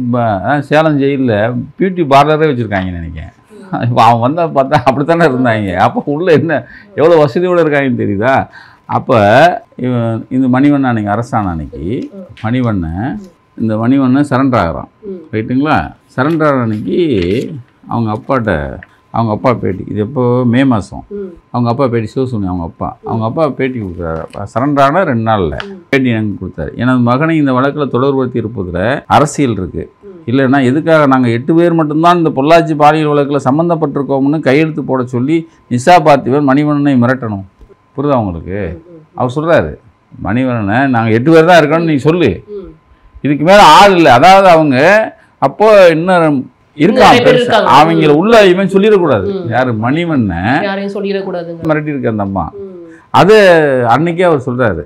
சேலம் ஜெயிலில் பியூட்டி பார்லரே வச்சுருக்காங்கன்னு நினைக்கிறேன். இப்போ அவன் வந்தால் பார்த்தா அப்படித்தானே இருந்தாங்க. அப்போ உள்ளே என்ன எவ்வளோ வசதியோடு இருக்காங்கன்னு தெரியுதா? அப்போ இந்த மணிவண்ணன் அன்றைக்கி அரசான அன்னைக்கு மணிவண்ணன் சரண்டர் ஆகிறான், ரைட்டுங்களா? சரண்டர் ஆகிற அன்னைக்கு அவங்க அப்பா பேட்டி, இது எப்போ மே மாதம், அவங்க அப்பா பேட்டி சிவசூனி அவங்க அப்பா பேட்டி கொடுக்குறாரு. சரண்டரான 2 நாளில் பேட்டி எனக்கு கொடுத்தாரு. எனது மகனை இந்த வழக்கில் தொடர்படுத்தி இருப்பதில் அரசியல் இருக்குது, இல்லைன்னா எதுக்காக நாங்கள் 8 பேர் மட்டும்தான் இந்த பொள்ளாச்சி பாலியல் வழக்கில் சம்மந்தப்பட்டிருக்கோம்னு கையெழுத்து போட சொல்லி நிஷா பார்த்திபன் மணிவண்ணனை மிரட்டணும். புரியுதா உங்களுக்கு? அவர் சொல்கிறாரு, மணிவண்ணனை நாங்கள் 8 பேர் தான் இருக்கோன்னு நீ சொல்லு, இதுக்கு மேலே ஆள் இல்லை. அதாவது அவங்க அப்போ இன்னும் இருக்கான் பெருசு, அவங்கள உள்ள இவன் சொல்லிடக்கூடாது. யாரு? மணிவண்ணன் மிரட்டி இருக்க அந்த அம்மா. அது அன்னைக்கே அவர் சொல்றாரு.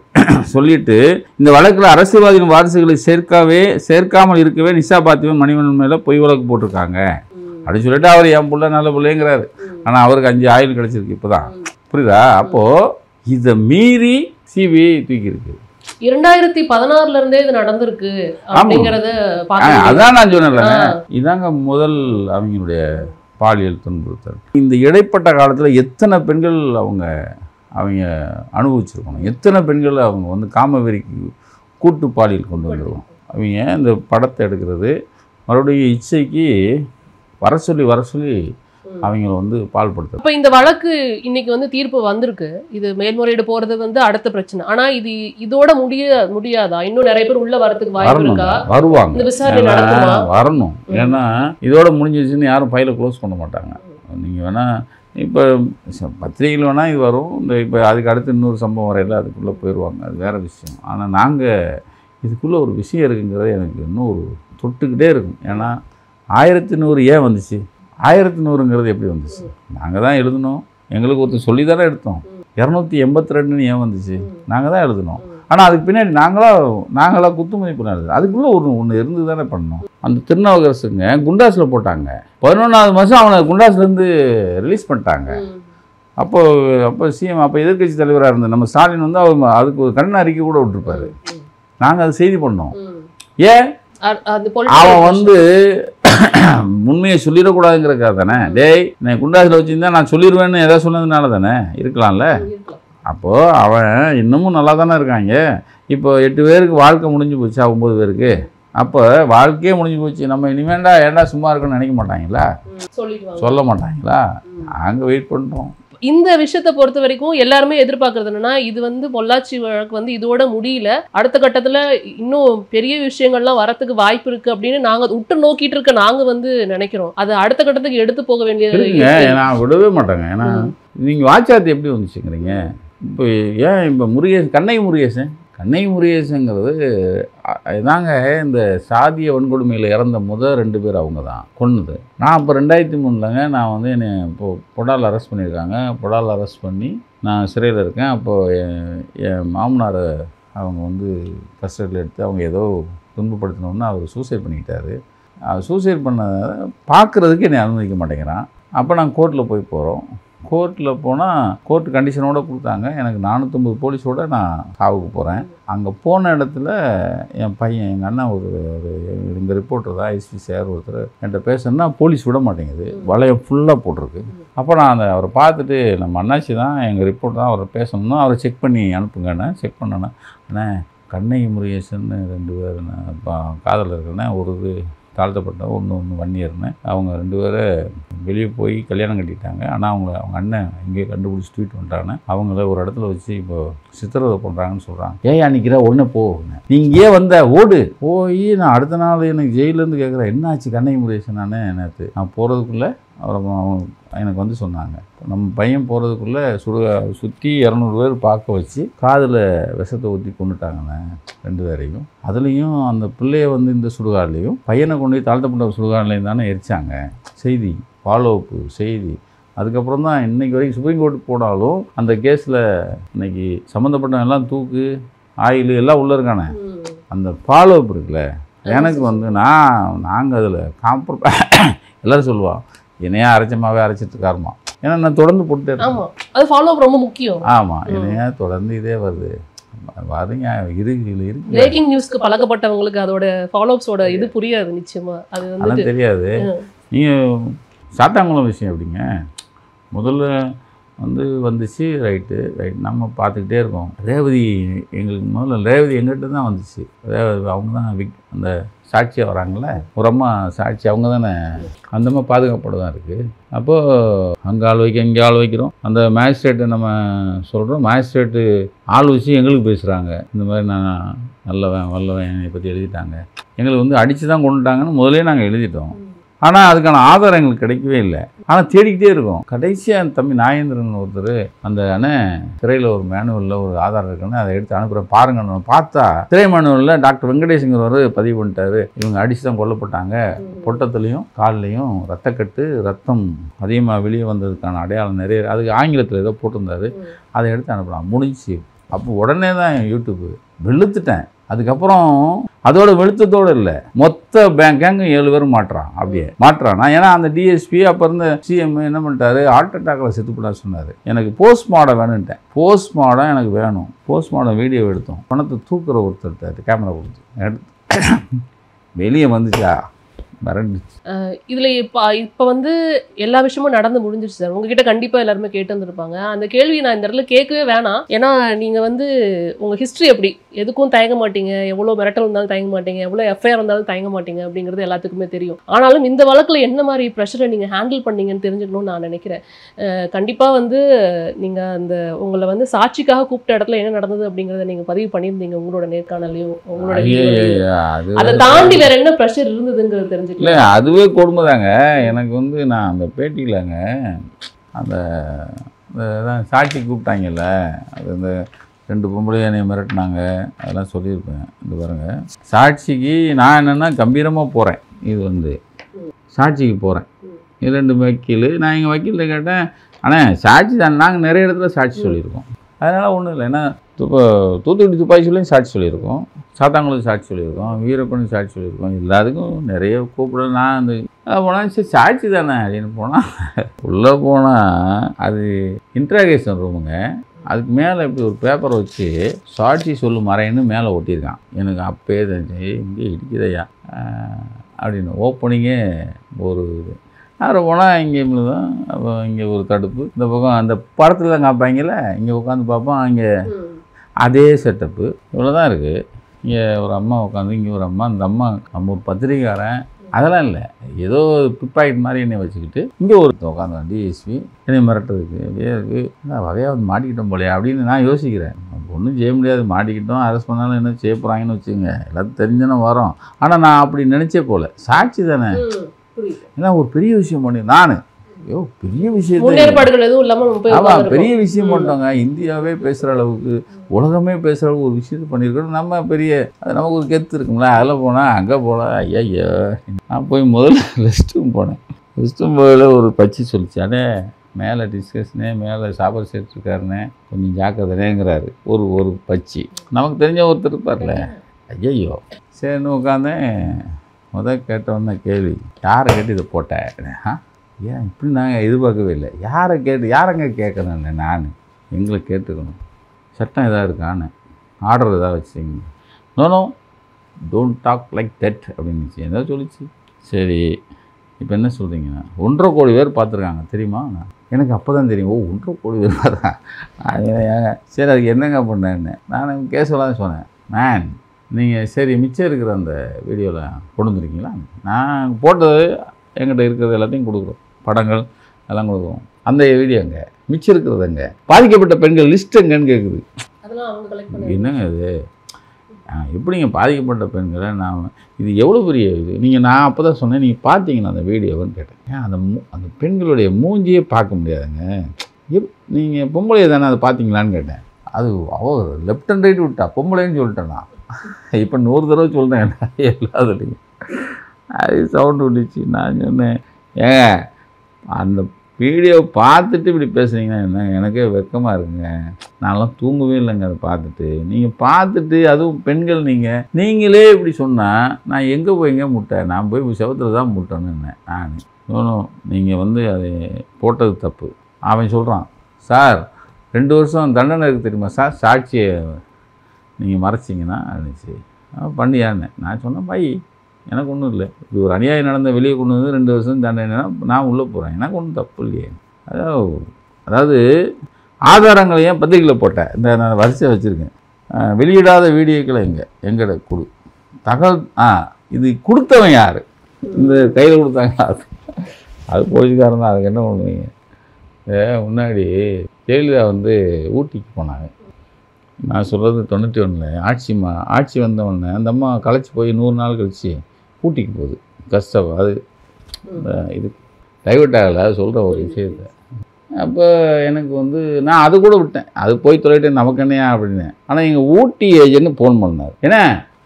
சொல்லிட்டு இந்த வழக்கில் அரசியல்வாதியின் வாரிசுகளை சேர்க்காமல் இருக்கவே நிஷா பார்த்திபன் மணிவண்ணன் மேல பொய் வழக்கு போட்டிருக்காங்க அப்படின்னு சொல்லிட்டு அவர் என் பிள்ளை நல்ல பிள்ளைங்கிறாரு. ஆனா அவருக்கு 5 ஆயுள் கிடைச்சிருக்கு இப்பதான். புரியுதா? அப்போ இதை மீறி சிபிஐ தூக்கி இருக்கு. 2016 இருந்தே இது நடந்திருக்கு அப்படிங்கறத பாத்தீங்க. அதான் நான் சொன்னேன்ல, இதாங்க முதல் அவங்களுடைய பாலியல் துன்புறுத்தல். இந்த இடைப்பட்ட காலத்துல எத்தனை பெண்கள் அவங்க அனுபவிச்சிருக்கணும், எத்தனை பெண்கள் அவங்க வந்து காமவெறிக்கு கூட்டு பாலியல் கொண்டு வந்துருவோம். அவங்க இந்த படத்தை எடுக்கிறது மறுபடியும் இச்சைக்கு வர சொல்லி அவங்கள வந்து பால்படுத்த. இப்போ இந்த வழக்கு இன்னைக்கு வந்து தீர்ப்பு வந்திருக்கு. இது மேல்முறையீடு போறது வந்து அடுத்த பிரச்சனை. ஆனா இதோட முடியாதா? இன்னும் நிறைய பேர் உள்ள வரதுக்கு வாய்ப்பு இருக்கா? வருவாங்க, இந்த விசாரணை நடக்குமா? வரணும். ஏன்னா இதோட முடிஞ்சிச்சுன்னு யாரும் ஃபைலை க்ளோஸ் பண்ண மாட்டாங்க. நீங்கள் வேணா இப்போ பத்திரிகையில் வேணால் இது வரும். இப்போ அதுக்கு அடுத்து இன்னொரு சம்பவம் வரையில் அதுக்குள்ளே போயிடுவாங்க, அது வேறு விஷயம். ஆனால் நாங்கள் இதுக்குள்ளே ஒரு விஷயம் இருக்குங்கிறத எனக்கு இன்னும் ஒரு தொட்டுக்கிட்டே இருக்கும். ஏன்னா 1100 ஏன் வந்துச்சு? 1100ங்கிறது எப்படி வந்துச்சு? நாங்கள் தான் எழுதணும், எங்களுக்கு ஒருத்தர் சொல்லி தானே எடுத்தோம். 282 ஏன் வந்துச்சு? நாங்கள் தான் எழுதணும். ஆனால் அதுக்கு பின்னாடி நாங்களாக குத்துமதிப்பு எழுது. அதுக்குள்ளே ஒன்று இருந்து தானே பண்ணோம். அந்த திருநாவுக்கரசுங்க குண்டாஸில் போட்டாங்க. 11வது மாதம் அவனை குண்டாஸ்லேருந்து ரிலீஸ் பண்ணிட்டாங்க. அப்போ சிஎம் அப்போ எதிர்கட்சி தலைவராக இருந்த நம்ம ஸ்டாலின் வந்து அவர் அதுக்கு ஒரு கண்ண அறிக்கை கூட விட்டுருப்பாரு. நாங்கள் அதை செய்தி பண்ணோம். ஏன் அவன் வந்து உண்மையை சொல்லிடக்கூடாதுங்கிறக்காக தானே. டேய் நான் குண்டாசில் வச்சுருந்தா நான் சொல்லிடுவேன்னு எதாவது சொன்னதுனால தானே இருக்கலாம்ல. அப்போது அவன் இன்னமும் நல்லா தானே இருக்காங்க. இப்போ 8 பேருக்கு வாழ்க்கை முடிஞ்சு போச்சு, 9 பேருக்கு. அப்போ வாழ்க்கையே முடிஞ்சு போச்சு. நம்ம இனிமேண்டா ஏண்டா சும்மா இருக்குன்னு நினைக்க மாட்டாங்களா? சொல்ல மாட்டாங்களா? நாங்கள் வெயிட் பண்ணுறோம். இந்த விஷயத்தை பொறுத்த வரைக்கும் எல்லாருமே எதிர்பார்க்கறது என்னன்னா, இது வந்து பொள்ளாச்சி வழக்கு வந்து இதோட முடியல, அடுத்த கட்டத்துல இன்னும் பெரிய விஷயங்கள்லாம் வரத்துக்கு வாய்ப்பு இருக்கு அப்படின்னு நாங்க உற்று நோக்கிட்டு இருக்க நாங்க வந்து நினைக்கிறோம். அது அடுத்த கட்டத்துக்கு எடுத்து போக வேண்டியது. நான் விடவே மாட்டேங்க. ஏன்னா நீங்க வாட்சாத்து எப்படி வந்துச்சுங்கிறீங்க? இப்போ ஏன் இப்போ கண்ணை முருகேசங்கிறது இதாங்க இந்த சாதிய வன்கொடுமையில் இறந்த முதல் 2 பேர் அவங்க தான் கொன்னது. நான் அப்போ 2003 நான் வந்து என்னை இப்போது பொடால் அரெஸ்ட் பண்ணியிருக்காங்க. பொடால் அரெஸ்ட் பண்ணி நான் சிறையில் இருக்கேன். அப்போது என் மாமனார் அவங்க வந்து கஸ்டடியில் எடுத்து அவங்க ஏதோ துன்பப்படுத்தினோன்னு அவர் சூசைட் பண்ணிக்கிட்டாரு. அவர் சூசைட் பண்ண பார்க்குறதுக்கு என்னை அனுமதிக்க மாட்டேங்கிறான். அப்போ நாங்கள் கோர்ட்டில் போகிறோம். கோர்ட்டில் போனால் கோர்ட் கண்டிஷனோடு கொடுத்தாங்க. எனக்கு 450 போலீஸோடு நான் சாவுக்கு போகிறேன். அங்கே போன இடத்துல என் பையன் எங்கள் அண்ணன் ஒரு இந்த ரிப்போர்ட்டர் தான் எஸ்பி சார் ஒருத்தர் என்கிட்ட பேசணுன்னா போலீஸ் விட மாட்டேங்குது, வளையம் ஃபுல்லாக போட்டிருக்கு. அப்போ நான் அவரை பார்த்துட்டு நம்ம அண்ணாச்சி தான் எங்கள் ரிப்போர்ட் தான் அவரை பேசணும்னா அவரை செக் பண்ணி அனுப்புங்கண்ணே. செக் பண்ணேண்ணே. அண்ணே கண்ணகி முருகேசன் 2 பேர் காதலில் இருக்கேண்ணே. ஒரு தாழ்த்தப்பட்ட ஒன்று 1 இயர்னு அவங்க 2 பேரும் வெளியே போய் கல்யாணம் கட்டிட்டாங்க. ஆனால் அவங்க அண்ணன் இங்கே கண்டுபிடிச்சி ட்வீட் பண்ணுறாங்க. அவங்கள ஒரு இடத்துல வச்சு இப்போ சித்திரவதை பண்ணுறாங்கன்னு சொல்கிறாங்க. ஏன் அன்றைக்கிற ஒன்று போகுங்க, நீங்கள் ஏன் வந்த ஓடு போய் நான் அடுத்த நாள் எனக்கு ஜெயிலேருந்து கேட்குறேன் என்ன ஆச்சு கண்ணகி முருகேசன். நான் போகிறதுக்குள்ளே அவன் எனக்கு வந்து சொன்னாங்க, நம்ம பையன் போகிறதுக்குள்ளே சுற்றி 200 பேர் பார்க்க வச்சு காதில் விஷத்தை ஊற்றி கொண்டுட்டாங்கண்ணே 2 பேரையும். அதுலேயும் அந்த பிள்ளைய வந்து இந்த சுடுகாட்லேயும் பையனை கொண்டு போய் தாழ்த்தப்பட்ட சுடுகாட்லேயும் தானே எரிச்சாங்க. செய்தி ஃபாலோஅப்பு செய்தி. அதுக்கப்புறம் தான் இன்றைக்கி வரைக்கும் சுப்ரீம் கோர்ட்டுக்கு போனாலும் அந்த கேஸில் இன்றைக்கி சம்மந்தப்பட்ட எல்லாம் தூக்கு ஆயில் எல்லாம் உள்ளே இருக்கானே. அந்த ஃபாலோஅப் இருக்குல்ல, எனக்கு வந்து நாங்கள் அதில் எல்லோரும் சொல்லுவோம் என்னையா அரைச்சமாகவே அரைச்சிட்ருக்காருமா. ஏன்னா நான் தொடர்ந்து போட்டுட்டே இருக்கேன். ஆமாம், அது ஃபாலோ அப் ரொம்ப முக்கியம். ஆமாம், என்னையா தொடர்ந்து இதே வருது வருங்க இருக்கு. பிரேக்கிங் நியூஸ்க்கு பழக்கப்பட்டவங்களுக்கு அதோட ஃபாலோஅப்ஸோட இது புரியாது நிச்சயமா. அது வந்து தெரியாது. நீங்கள் சாத்தாங்குளம் விஷயம் எப்படிங்க, முதல்ல வந்துச்சு. ரைட்டு நம்ம பார்த்துக்கிட்டே இருக்கோம். ரேவதி எங்களுக்கு முதல்ல ரேவதி எங்கிட்ட தான் வந்துச்சு. ரேவதி அவங்க தான் அந்த சாட்சியாக வராங்கள்ல, ஒரு அம்மா சாட்சி அவங்க தானே. அந்த மாதிரி பாதுகாப்போடு தான் இருக்குது. அப்போது அங்கே ஆள் வைக்க இங்கே ஆள் வைக்கிறோம். அந்த மேஜிஸ்ட்ரேட்டை நம்ம சொல்கிறோம், மேஜிஸ்ட்ரேட்டு ஆள் வச்சு எங்களுக்கு பேசுகிறாங்க. இந்த மாதிரி நான் நல்லவன் என்னை பற்றி எழுதிட்டாங்க, எங்களுக்கு அடித்து தான் கொண்டுட்டாங்கன்னு முதலே நாங்கள் எழுதிட்டோம். ஆனால் அதுக்கான ஆதாரம் எங்களுக்கு கிடைக்கவே இல்லை. ஆனால் தேடிக்கிட்டே இருக்கோம். கடைசியாக அந்த தம்பி நாகேந்திரன் ஒருத்தர் அந்த திரையில் ஒரு மேனுவலில் ஒரு ஆதாரம் இருக்குன்னு அதை எடுத்து அனுப்புகிறேன் பாருங்கன்னு பார்த்தா திரை மேனுவலில் டாக்டர் வெங்கடேஷங்கிறவர் பதிவு பண்ணிட்டாரு. இவங்க அடித்து தான் கொல்லப்பட்டாங்க, பொட்டத்துலேயும் கால்லையும் ரத்தக்கட்டு, ரத்தம் அதிகமாக வெளியே வந்ததுக்கான அடையாளம் நிறைய, அதுக்கு ஆங்கிலத்தில் ஏதோ போட்டிருந்தாரு. அதை எடுத்து அனுப்பலாம் முடிஞ்சிச்சு. அப்போ உடனே தான் யூடியூப்பு வெளுத்துட்டேன். அதுக்கப்புறம் அதோட வெளுத்தத்தோடு இல்லை, மொத்த கேங்கும் 7 பேரும் மாட்டுறான். ஏன்னா அந்த டிஎஸ்பி அப்போ இருந்த சிஎம் என்ன பண்ணிட்டாரு, ஹார்ட் அட்டாக்கில் செத்துப்படா சொன்னார். எனக்கு போஸ்ட்மார்டம் வேணுன்ட்டேன். போஸ்ட்மார்டம் எனக்கு வேணும். போஸ்ட்மார்டம் வீடியோ எடுத்தோம். பணத்தை தூக்குற ஒருத்தர் கேமரா கொடுத்து எடுத்து வெளியே வந்துச்சா மறந்துச்சு. இதில் இப்போ எல்லா விஷயமும் நடந்து முடிஞ்சிருச்சு சார். உங்ககிட்ட கண்டிப்பாக எல்லாருமே கேட்டு வந்துருப்பாங்க. அந்த கேள்வியை நான் இந்த இடத்துல கேட்கவே வேணாம். ஏன்னா நீங்கள் உங்கள் ஹிஸ்ட்ரி எப்படி, எதுக்கும் தயங்க மாட்டீங்க, எவ்வளோ மிரட்டல் இருந்தாலும் தயங்க மாட்டீங்க, எவ்வளோ எஃப்ஐஆர் இருந்தாலும் தயங்க மாட்டீங்க அப்படிங்கிறது எல்லாத்துக்குமே தெரியும். ஆனாலும் இந்த வழக்கில் என்ன மாதிரி ப்ரெஷரை நீங்கள் ஹேண்டில் பண்ணீங்கன்னு தெரிஞ்சுக்கணும்னு நான் நினைக்கிறேன். கண்டிப்பாக நீங்கள் அந்த உங்களை சாட்சிக்காக கூப்பிட்ட இடத்துல என்ன நடந்தது அப்படிங்கிறத நீங்கள் பதிவு பண்ணியிருந்தீங்க உங்களோட நேர்காணலையும் உங்களோட. அதை தாண்டி வேற என்ன ப்ரெஷர் இருந்ததுங்கிறது தெரிஞ்சு. இல்லை, அதுவே கொடுமைதாங்க. எனக்கு நான் அந்த பேட்டியிலங்க அந்த சாட்சி கூப்பிட்டாங்கல்ல, அது இந்த 2 பொம்பளை என்னை மிரட்டினாங்க, அதெல்லாம் சொல்லியிருப்பேன். இந்த பாருங்க, சாட்சிக்கு நான் என்னென்னா கம்பீரமாக போகிறேன். இது சாட்சிக்கு போகிறேன். 2 வக்கீல், நான் எங்கள் வக்கீல்கிட்ட கேட்டேன், ஆனால் சாட்சி தான் நாங்கள் நிறைய இடத்துல சாட்சி சொல்லியிருக்கோம், அதனால் ஒன்றும் இல்லை. ஏன்னா தூத்துக்குடி துப்பாக்கி சொல்லியும் சாட்சி சொல்லியிருக்கோம், சாத்தாங்குளத்துக்கு சாட்சி சொல்லியிருக்கோம், வீரப்பனுக்கு சாட்சி சொல்லியிருக்கோம், எல்லாத்துக்கும் நிறைய கூப்பிட. நான் அந்த போனால் சரி சாட்சி தானே அப்படின்னு போனால் உள்ளே போனால் அது இன்ட்ராகேஷன் ரூமுங்க. அதுக்கு மேலே இப்படி ஒரு பேப்பரை வச்சு சாட்சி சொல்லு மறைன்னு மேலே ஒட்டியிருக்கான். எனக்கு அப்பயே தெரிஞ்சு இங்கே இடிக்குதையா அப்படின்னு. ஓப்பனிங்கே ஒரு இது. அப்புறம் போனால் இங்கே தான். அப்போ இங்கே ஒரு தடுப்பு, இந்த பக்கம் அந்த படத்தில் தான் காப்பாங்கல்ல, இங்கே உட்காந்து பார்ப்போம். இங்கே அதே செட்டப்பு இவ்வளோ தான் இருக்குது. இங்கே ஒரு அம்மா உட்காந்து, இங்கே ஒரு அம்மா, அந்த அம்மா நம்ம ஒரு பத்திரிக்காரன், அதெல்லாம் இல்லை, ஏதோ பிப்பாக்கெட் மாதிரி என்னை வச்சுக்கிட்டு இங்கே ஒரு உட்காந்து டிஎஸ்பி என்னை மிரட்டுறதுக்கு அப்படியே இருக்குது. வகையாக மாட்டிக்கிட்டோம் போலையா அப்படின்னு நான் யோசிக்கிறேன். ஒன்றும் செய்ய முடியாது, மாட்டிக்கிட்டோம், அரெஸ்ட் பண்ணாலும் என்ன செய்ய போகிறாங்கன்னு வச்சுக்கோங்க, எல்லாத்தையும் தெரிஞ்சுன்னு வரோம். ஆனால் நான் அப்படி நினச்சே போகல, சாட்சி தானே, ஏன்னா ஒரு பெரிய விஷயம் பண்ணி நான் பெரிய விஷயம் ஆமாம் பெரிய விஷயம் பண்ணிட்டோங்க. இந்தியாவே பேசுகிற அளவுக்கு, உலகமே பேசுகிற அளவுக்கு ஒரு விஷயத்தை பண்ணியிருக்கோம். நம்ம பெரிய அது நமக்கு ஒரு கெத்து இருக்குங்களா, அதில் போனால் அங்கே போனால் ஐயா. நான் போய் முதல்ல ரெஸ்ட் ரூம் போனேன். ரெஸ்ட் ரூம் போயில ஒரு பச்சி சொல்லிச்சானே, மேலே டிஸ்கஷனே, மேலே சாப்பாடு சேர்த்துருக்காருனே, கொஞ்சம் ஜாக்கிரதைங்கிறாரு ஒரு பச்சி. நமக்கு தெரிஞ்ச ஒருத்தர் இருப்பார்ல, ஐயோ சரின்னு உட்காந்தேன். கேட்டவொன்னே கேள்வி, யாரை கேட்டு இதை போட்டேன்? ஏன் இப்படி நாங்கள் எதிர்பார்க்கவே இல்லை. யாரங்க கேட்கணும், நான் எங்களை கேட்டுக்கணும், சட்டம் எதாவது இருக்கான்னு, ஆர்டர் எதாவது வச்சுங்க. No don't talk like that அப்படின்னு ஏதாவது சொல்லிச்சு. சரி இப்போ என்ன சொல்கிறீங்கன்னா, 1.5 கோடி பேர் பார்த்துருக்காங்க தெரியுமா? எனக்கு அப்போ தான் தெரியும், 1.5 கோடி பேர் பார்த்தா. சரி அதுக்கு என்னங்க பண்ணேன்னு நான் கேசவெல்லாம் சொன்னேன். மேன் நீங்கள் சரி மிச்சம் இருக்கிற அந்த வீடியோவில் கொண்டு வந்துருக்கீங்களா? நான் போட்டது என்கிட்ட இருக்கிறது எல்லாத்தையும் கொடுக்குறோம், படங்கள் எல்லாம் கொடுக்குறோம். அந்த வீடியோங்க மிச்சம் இருக்கிறதுங்க, பாதிக்கப்பட்ட பெண்கள் லிஸ்ட் எங்கன்னு கேட்குது. என்னங்க இது, எப்படிங்க பாதிக்கப்பட்ட பெண்களை நான் இது எவ்வளோ பெரிய இது நீங்கள், நான் அப்போ தான் சொன்னேன் நீங்கள் பார்த்தீங்கன்னா அந்த வீடியோன்னு கேட்டேன். ஏன் அந்த பெண்களுடைய மூஞ்சியே பார்க்க முடியாதுங்க, நீங்கள் பொம்பளையை தானே அதை பார்த்தீங்களான்னு கேட்டேன். அது லெஃப்ட் அண்ட் ரைட் விட்டா பொம்பளைன்னு சொல்லிட்டேன். நான் இப்போ 100 தடவை சொல்கிறேன் எல்லாத்துலேயும். அது சவுண்டு விட்டுச்சு. நான் சொன்னேன், ஏங்க அந்த வீடியோ பார்த்துட்டு இப்படி பேசுனீங்கன்னா என்ன? எனக்கே வெட்கமாக இருக்குங்க. நான்லாம் தூங்கவே இல்லைங்க அதை பார்த்துட்டு. நீங்கள் பார்த்துட்டு அதுவும் பெண்கள் நீங்களே இப்படி சொன்னால் நான் எங்கே போய்ங்க முட்டேன்? நான் போய் செவத்தில் தான் முட்டேன்னு நான் இன்னும் நீங்கள் வந்து அதை போட்டது தப்பு. அவன் சொல்கிறான், சார் 2 வருஷம் தண்டனை இருக்குது தெரியுமா சார், சாட்சியை நீங்கள் மறைச்சிங்கன்னா இருந்துச்சு பண்ணியான்னு. நான் சொன்னேன், பை எனக்கு ஒன்றும் இல்லை, இது ஒரு அநியாயம் நடந்த வெளியே கொண்டு வந்து 2 வருஷம் தண்டனைனா நான் உள்ளே போகிறேன், எனக்கு ஒன்றும் தப்பு இல்லையே. அதாவது ஆதாரங்களை ஏன் பத்திரிக்கையில் போட்டேன், இந்த நான் வரிசை வச்சுருக்கேன். வெளியிடாத வீடியோக்களை எங்கட கொடு தகவல். இது கொடுத்தவன் யார், இந்த கையில் கொடுத்தாங்க அது போலீஸ்காரன் தான். அதுக்கு என்ன பண்ணுவீங்க? முன்னாடி ஜெயலலிதா வந்து ஊட்டிக்கு போனாங்க. நான் சொல்கிறது 91 ஆட்சி வந்தவொடனே அந்த அம்மா களைச்சி போய் 100 நாள் கழிச்சு ஊட்டிக்கு போகுது. கஷ்டம் அது இது டைவர்ட் ஆகலை. அது சொல்கிற ஒரு விஷயத்தை அப்போ எனக்கு வந்து நான் அது கூட விட்டேன், அது போய் தொலைட்டு நமக்கு என்னையா அப்படின்னு. ஆனால் எங்கள் ஊட்டி ஏஜென்ட் ஃபோன் பண்ணார்,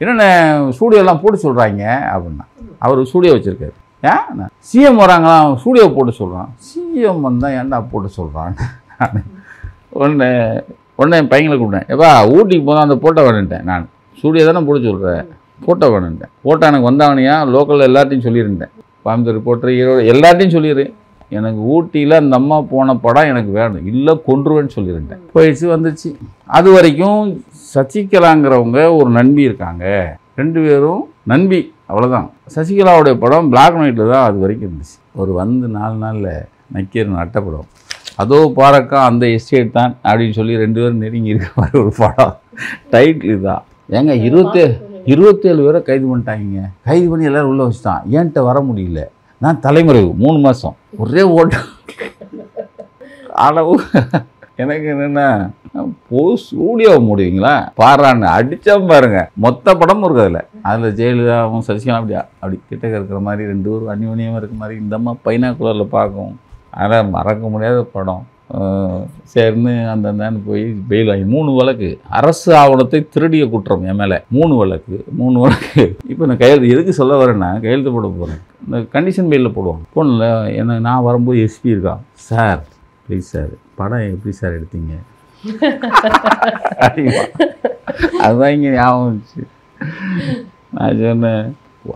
என்னென்ன ஸ்டூடியோலாம் போட்டு சொல்கிறாங்க அப்படின்னா. அவர் ஸ்டூடியோ வச்சுருக்காரு. ஏன் சிஎம் வராங்களாம் ஸ்டூடியோ போட்டு சொல்கிறான். சிஎம் வந்தால் ஏன்டா போட்டு சொல்கிறான்னு உடனே என் பையங்களை கூப்பிட்டேன். எப்பா ஊட்டிக்கு போனால் அந்த ஃபோட்டோ வேணுன்ட்டேன். நான் ஸ்டூடியோ தானே போட்டு சொல்கிறேன், ஃபோட்டோ வேணுன்ட்டேன். ஃபோட்டோ எனக்கு வந்தாவனையா லோக்கலில் எல்லாத்தையும் சொல்லியிருந்தேன், கோயம்புத்தூர் ரிப்போர்ட்டர் ஈரோடு எல்லாத்தையும் சொல்லிடு. எனக்கு ஊட்டியில் அந்த அம்மா போன படம் எனக்கு வேணும், இல்லை கொன்றுவேன்னு சொல்லியிருந்தேன். போயிடுச்சு வந்துச்சு. அது வரைக்கும் சசிகலாங்கிறவங்க ஒரு நண்பி இருக்காங்க, 2 பேரும் நண்பி, அவ்வளோதான். சசிகலாவுடைய படம் பிளாக் அண்ட் ஒயிட்டில் தான் அது வரைக்கும் இருந்துச்சு. ஒரு 4 நாளில் நக்கீரன் அட்டைப்படம், அதோ பாரக்கா அந்த எஸ்டேட் தான் அப்படின்னு சொல்லி 2 பேரும் நெருங்கி இருக்க மாதிரி ஒரு படம். டைட்டில் தான். ஏங்க 27 பேரை கைது பண்ணிட்டாங்க. கைது பண்ணி எல்லோரும் உள்ளே வச்சுட்டான். ஏன்ட்ட வர முடியல, நான் தலைமுறைவு 3 மாதம் ஒரே ஓட்டம். அளவு எனக்கு என்னென்னா ஸ்டூடியோவை மூடுவீங்களா பாரான்னு அடித்தா பாருங்க. மொத்த படமும் இருக்குது அதில் ஜெயலலிதாவும் சசிகலா அப்படி கிட்டக்க இருக்கிற மாதிரி 2 பேரும் அந்யோன்யமாக இருக்கிற மாதிரி இந்த அம்மா பைனாக்குலரில் பார்க்கும். அதனால் மறக்க முடியாத படம். சரின்னு அந்தந்தான்னு போய் பெயில் வாங்கி 3 வழக்கு, அரசு ஆவணத்தை திருடிய குற்றம் என் மேலே 3 வழக்கு. இப்போ நான் கையெழுத்து எதுக்கு சொல்ல வரேன்னா, கையெழுத்து போட போகிறேன். இந்த கண்டிஷன் பெயிலில் போடுவோம். போனில் என்ன நான் வரும்போது எஸ்பி இருக்கான். சார் ப்ளீஸ் சார் படம் எப்படி சார் எடுத்தீங்க? அதுதான் இங்கே ஞாபகம் வந்துச்சு. நான் சொன்னேன்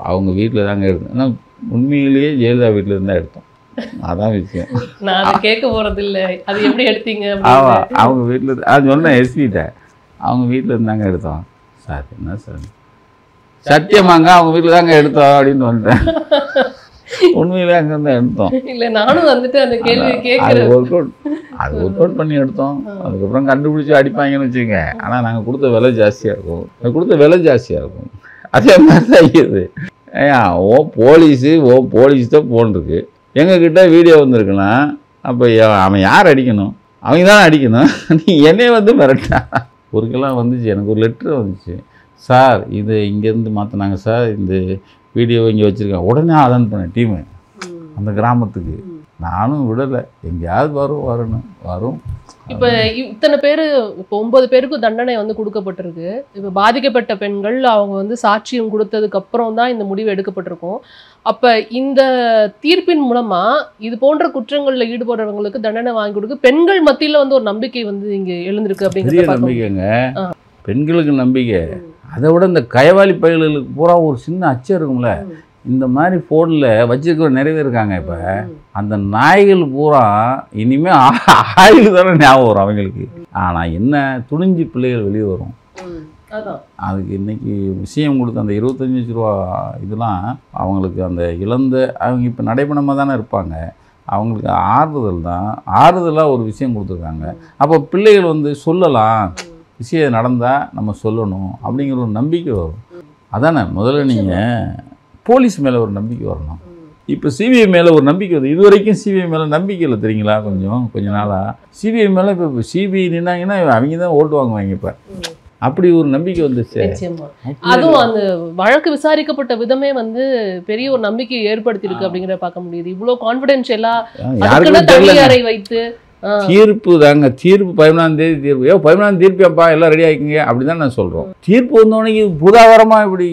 அவங்க வீட்டில் தாங்க எடுத்தேன். ஆனால் உண்மையிலேயே ஜெயலலிதா வீட்டில் இருந்தால் எடுத்தோம். அதான் விஷயம். நான் அதை கேட்க போகிறது இல்லை, அது எப்படி எடுத்தீங்க? ஆமாம் அவங்க வீட்டில் அது சொன்னேன் எஸ்பிகிட்ட. அவங்க வீட்டில் இருந்தாங்க எடுத்தோம். சார் என்ன சார் சத்தியமாங்க அவங்க வீட்டில் தாங்க எடுத்தோம் அப்படின்னு வந்துட்டேன். உண்மையிலே அங்கே தான் எடுத்தோம். இல்லை நானும் வந்துட்டு அந்த கேள்வி கேட்குறேன். அது ஒர்க் அவுட் பண்ணி எடுத்தோம். அதுக்கப்புறம் கண்டுபிடிச்சி அடிப்பாங்கன்னு வச்சுக்கோங்க. ஆனால் நாங்கள் கொடுத்த விலை ஜாஸ்தியாக இருக்கும். அதே மாதிரி தான் இது. போலீஸ் தான் ஃபோன் இருக்குது. எங்ககிட்ட வீடியோ வந்துருக்குன்னா அப்போ அவன் யார் அடிக்கணும்? அவங்க தான் அடிக்கணும். நீ என்னையே வந்து மிரட்டா. ஒருக்கெல்லாம் வந்துச்சு, எனக்கு ஒரு லெட்ரு வந்துச்சு. சார் இது இங்கேருந்து மாற்றினாங்க சார், இந்த வீடியோவை இங்கே வச்சுருக்கேன். உடனே அலர்ன் பண்ணேன் டீமு அந்த கிராமத்துக்கு. நானும் விடலை, எங்கேயாவது வரும். இப்போ இத்தனை பேர், இப்போ 9 பேருக்கு தண்டனை வந்து கொடுக்கப்பட்டிருக்கு. இப்போ பாதிக்கப்பட்ட பெண்கள் அவங்க வந்து சாட்சியம் கொடுத்ததுக்கு அப்புறம் தான் இந்த முடிவு எடுக்கப்பட்டிருக்கும். அப்போ இந்த தீர்ப்பின் மூலமா இது போன்ற குற்றங்களில் ஈடுபடுறவங்களுக்கு தண்டனை வாங்கி கொடுக்க பெண்கள் மத்தியில் வந்து ஒரு நம்பிக்கை வந்து இங்கே எழுந்திருக்கு அப்படிங்கிற நம்பிக்கைங்க. பெண்களுக்கு நம்பிக்கை. அதை விட இந்த கயவாளி பயல்களுக்கு பூரா ஒரு சின்ன அச்சம் இருக்கும்ல. இந்த மாதிரி ஃபோனில் வச்சுருக்கிற நிறைய இருக்காங்க. இப்போ அந்த நாய்கள் பூரா இனிமேல் ஆயுள் தானே ஞாபகம் வரும் அவங்களுக்கு. ஆனால் என்ன துணிஞ்சு பிள்ளைகள் வெளியே வரும். அதுக்கு இன்றைக்கி விஷயம் கொடுத்த அந்த 25 லட்ச ரூபா இதெல்லாம் அவங்களுக்கு அந்த அவங்க இப்போ நடைபெணமாக தானே இருப்பாங்க. அவங்களுக்கு ஆறுதலாக ஒரு விஷயம் கொடுத்துருக்காங்க. அப்போ பிள்ளைகள் வந்து சொல்லலாம், விஷயம் நடந்தால் நம்ம சொல்லணும் அப்படிங்கிற ஒரு நம்பிக்கை வரும். அதானே முதல்ல நீங்கள் போலீஸ் மேலே ஒரு நம்பிக்கை வரணும். இப்போ சிபிஐ மேலே ஒரு நம்பிக்கை வருது. இது வரைக்கும் சிபிஐ மேலே நம்பிக்கை இல்லை தெரியுங்களா? கொஞ்ச நாளாக சிபிஐ மேலே இப்போ சிபிஐ நின்னாங்கன்னா அவங்க தான் ஓட்டு வாங்குவாங்க. இப்போ அப்படி ஒரு நம்பிக்கை வந்துச்சு. அதுவும் அந்த வழக்கு விசாரிக்கப்பட்ட விதமே வந்து பெரிய ஒரு நம்பிக்கையை ஏற்படுத்தியிருக்கு அப்படிங்கிறத பார்க்க முடியுது. இவ்வளோ கான்ஃபிடென்ஷியலா தனியாரை வைத்து தீர்ப்பு தாங்க. தீர்ப்பு 17ஆம் தேதி தீர்ப்பு. 17ஆம் தீர்ப்பியாப்பா எல்லாம் ரெடி ஆகிக்கிங்க அப்படி தான் நான் சொல்கிறோம். தீர்ப்பு வந்தவனைக்கு புதாகரமாக இப்படி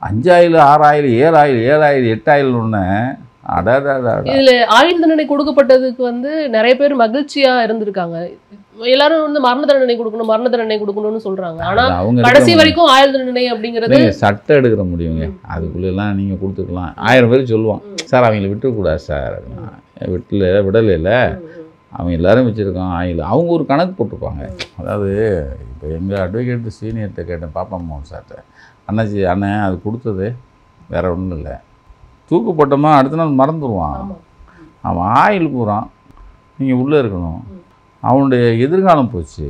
5000 6000 7000 7000 8000 ஒன்று இதுல ஆயுள் தண்டனை கொடுக்கப்பட்டதுக்கு வந்து நிறைய பேர் மகிழ்ச்சியா இருந்திருக்காங்க. எல்லாரும் வந்து மரண தண்டனை கொடுக்கணும்னு சொல்றாங்க. ஆனா கடைசி வரைக்கும் ஆயுள் தண்டனை அப்படிங்கிறது சட்டம் எடுக்கிற முடியுங்க. அதுக்குள்ளெல்லாம் நீங்க கொடுத்துக்கலாம். 1000 பேர் சொல்லுவான், சார் அவங்கள விட்டுக்கூடாது சார், விடலை, அவங்க எல்லாரும் வச்சுருக்கான் ஆயில். அவங்க ஒரு கணக்கு போட்டிருப்பாங்க. அதாவது இப்போ எங்கள் அட்வொகேட் சீனியர்கிட்ட கேட்டேன், பாப்பா மோகன் சார்கிட்ட, அண்ணாச்சி அண்ணன் அது கொடுத்தது வேறு ஒன்றும் இல்லை, தூக்கு போட்டோமா அடுத்த நாள் மறந்துடுவான், அவன் ஆயில் போகிறான், நீங்கள் உள்ளே இருக்கணும், அவனுடைய எதிர்காலம் போச்சு,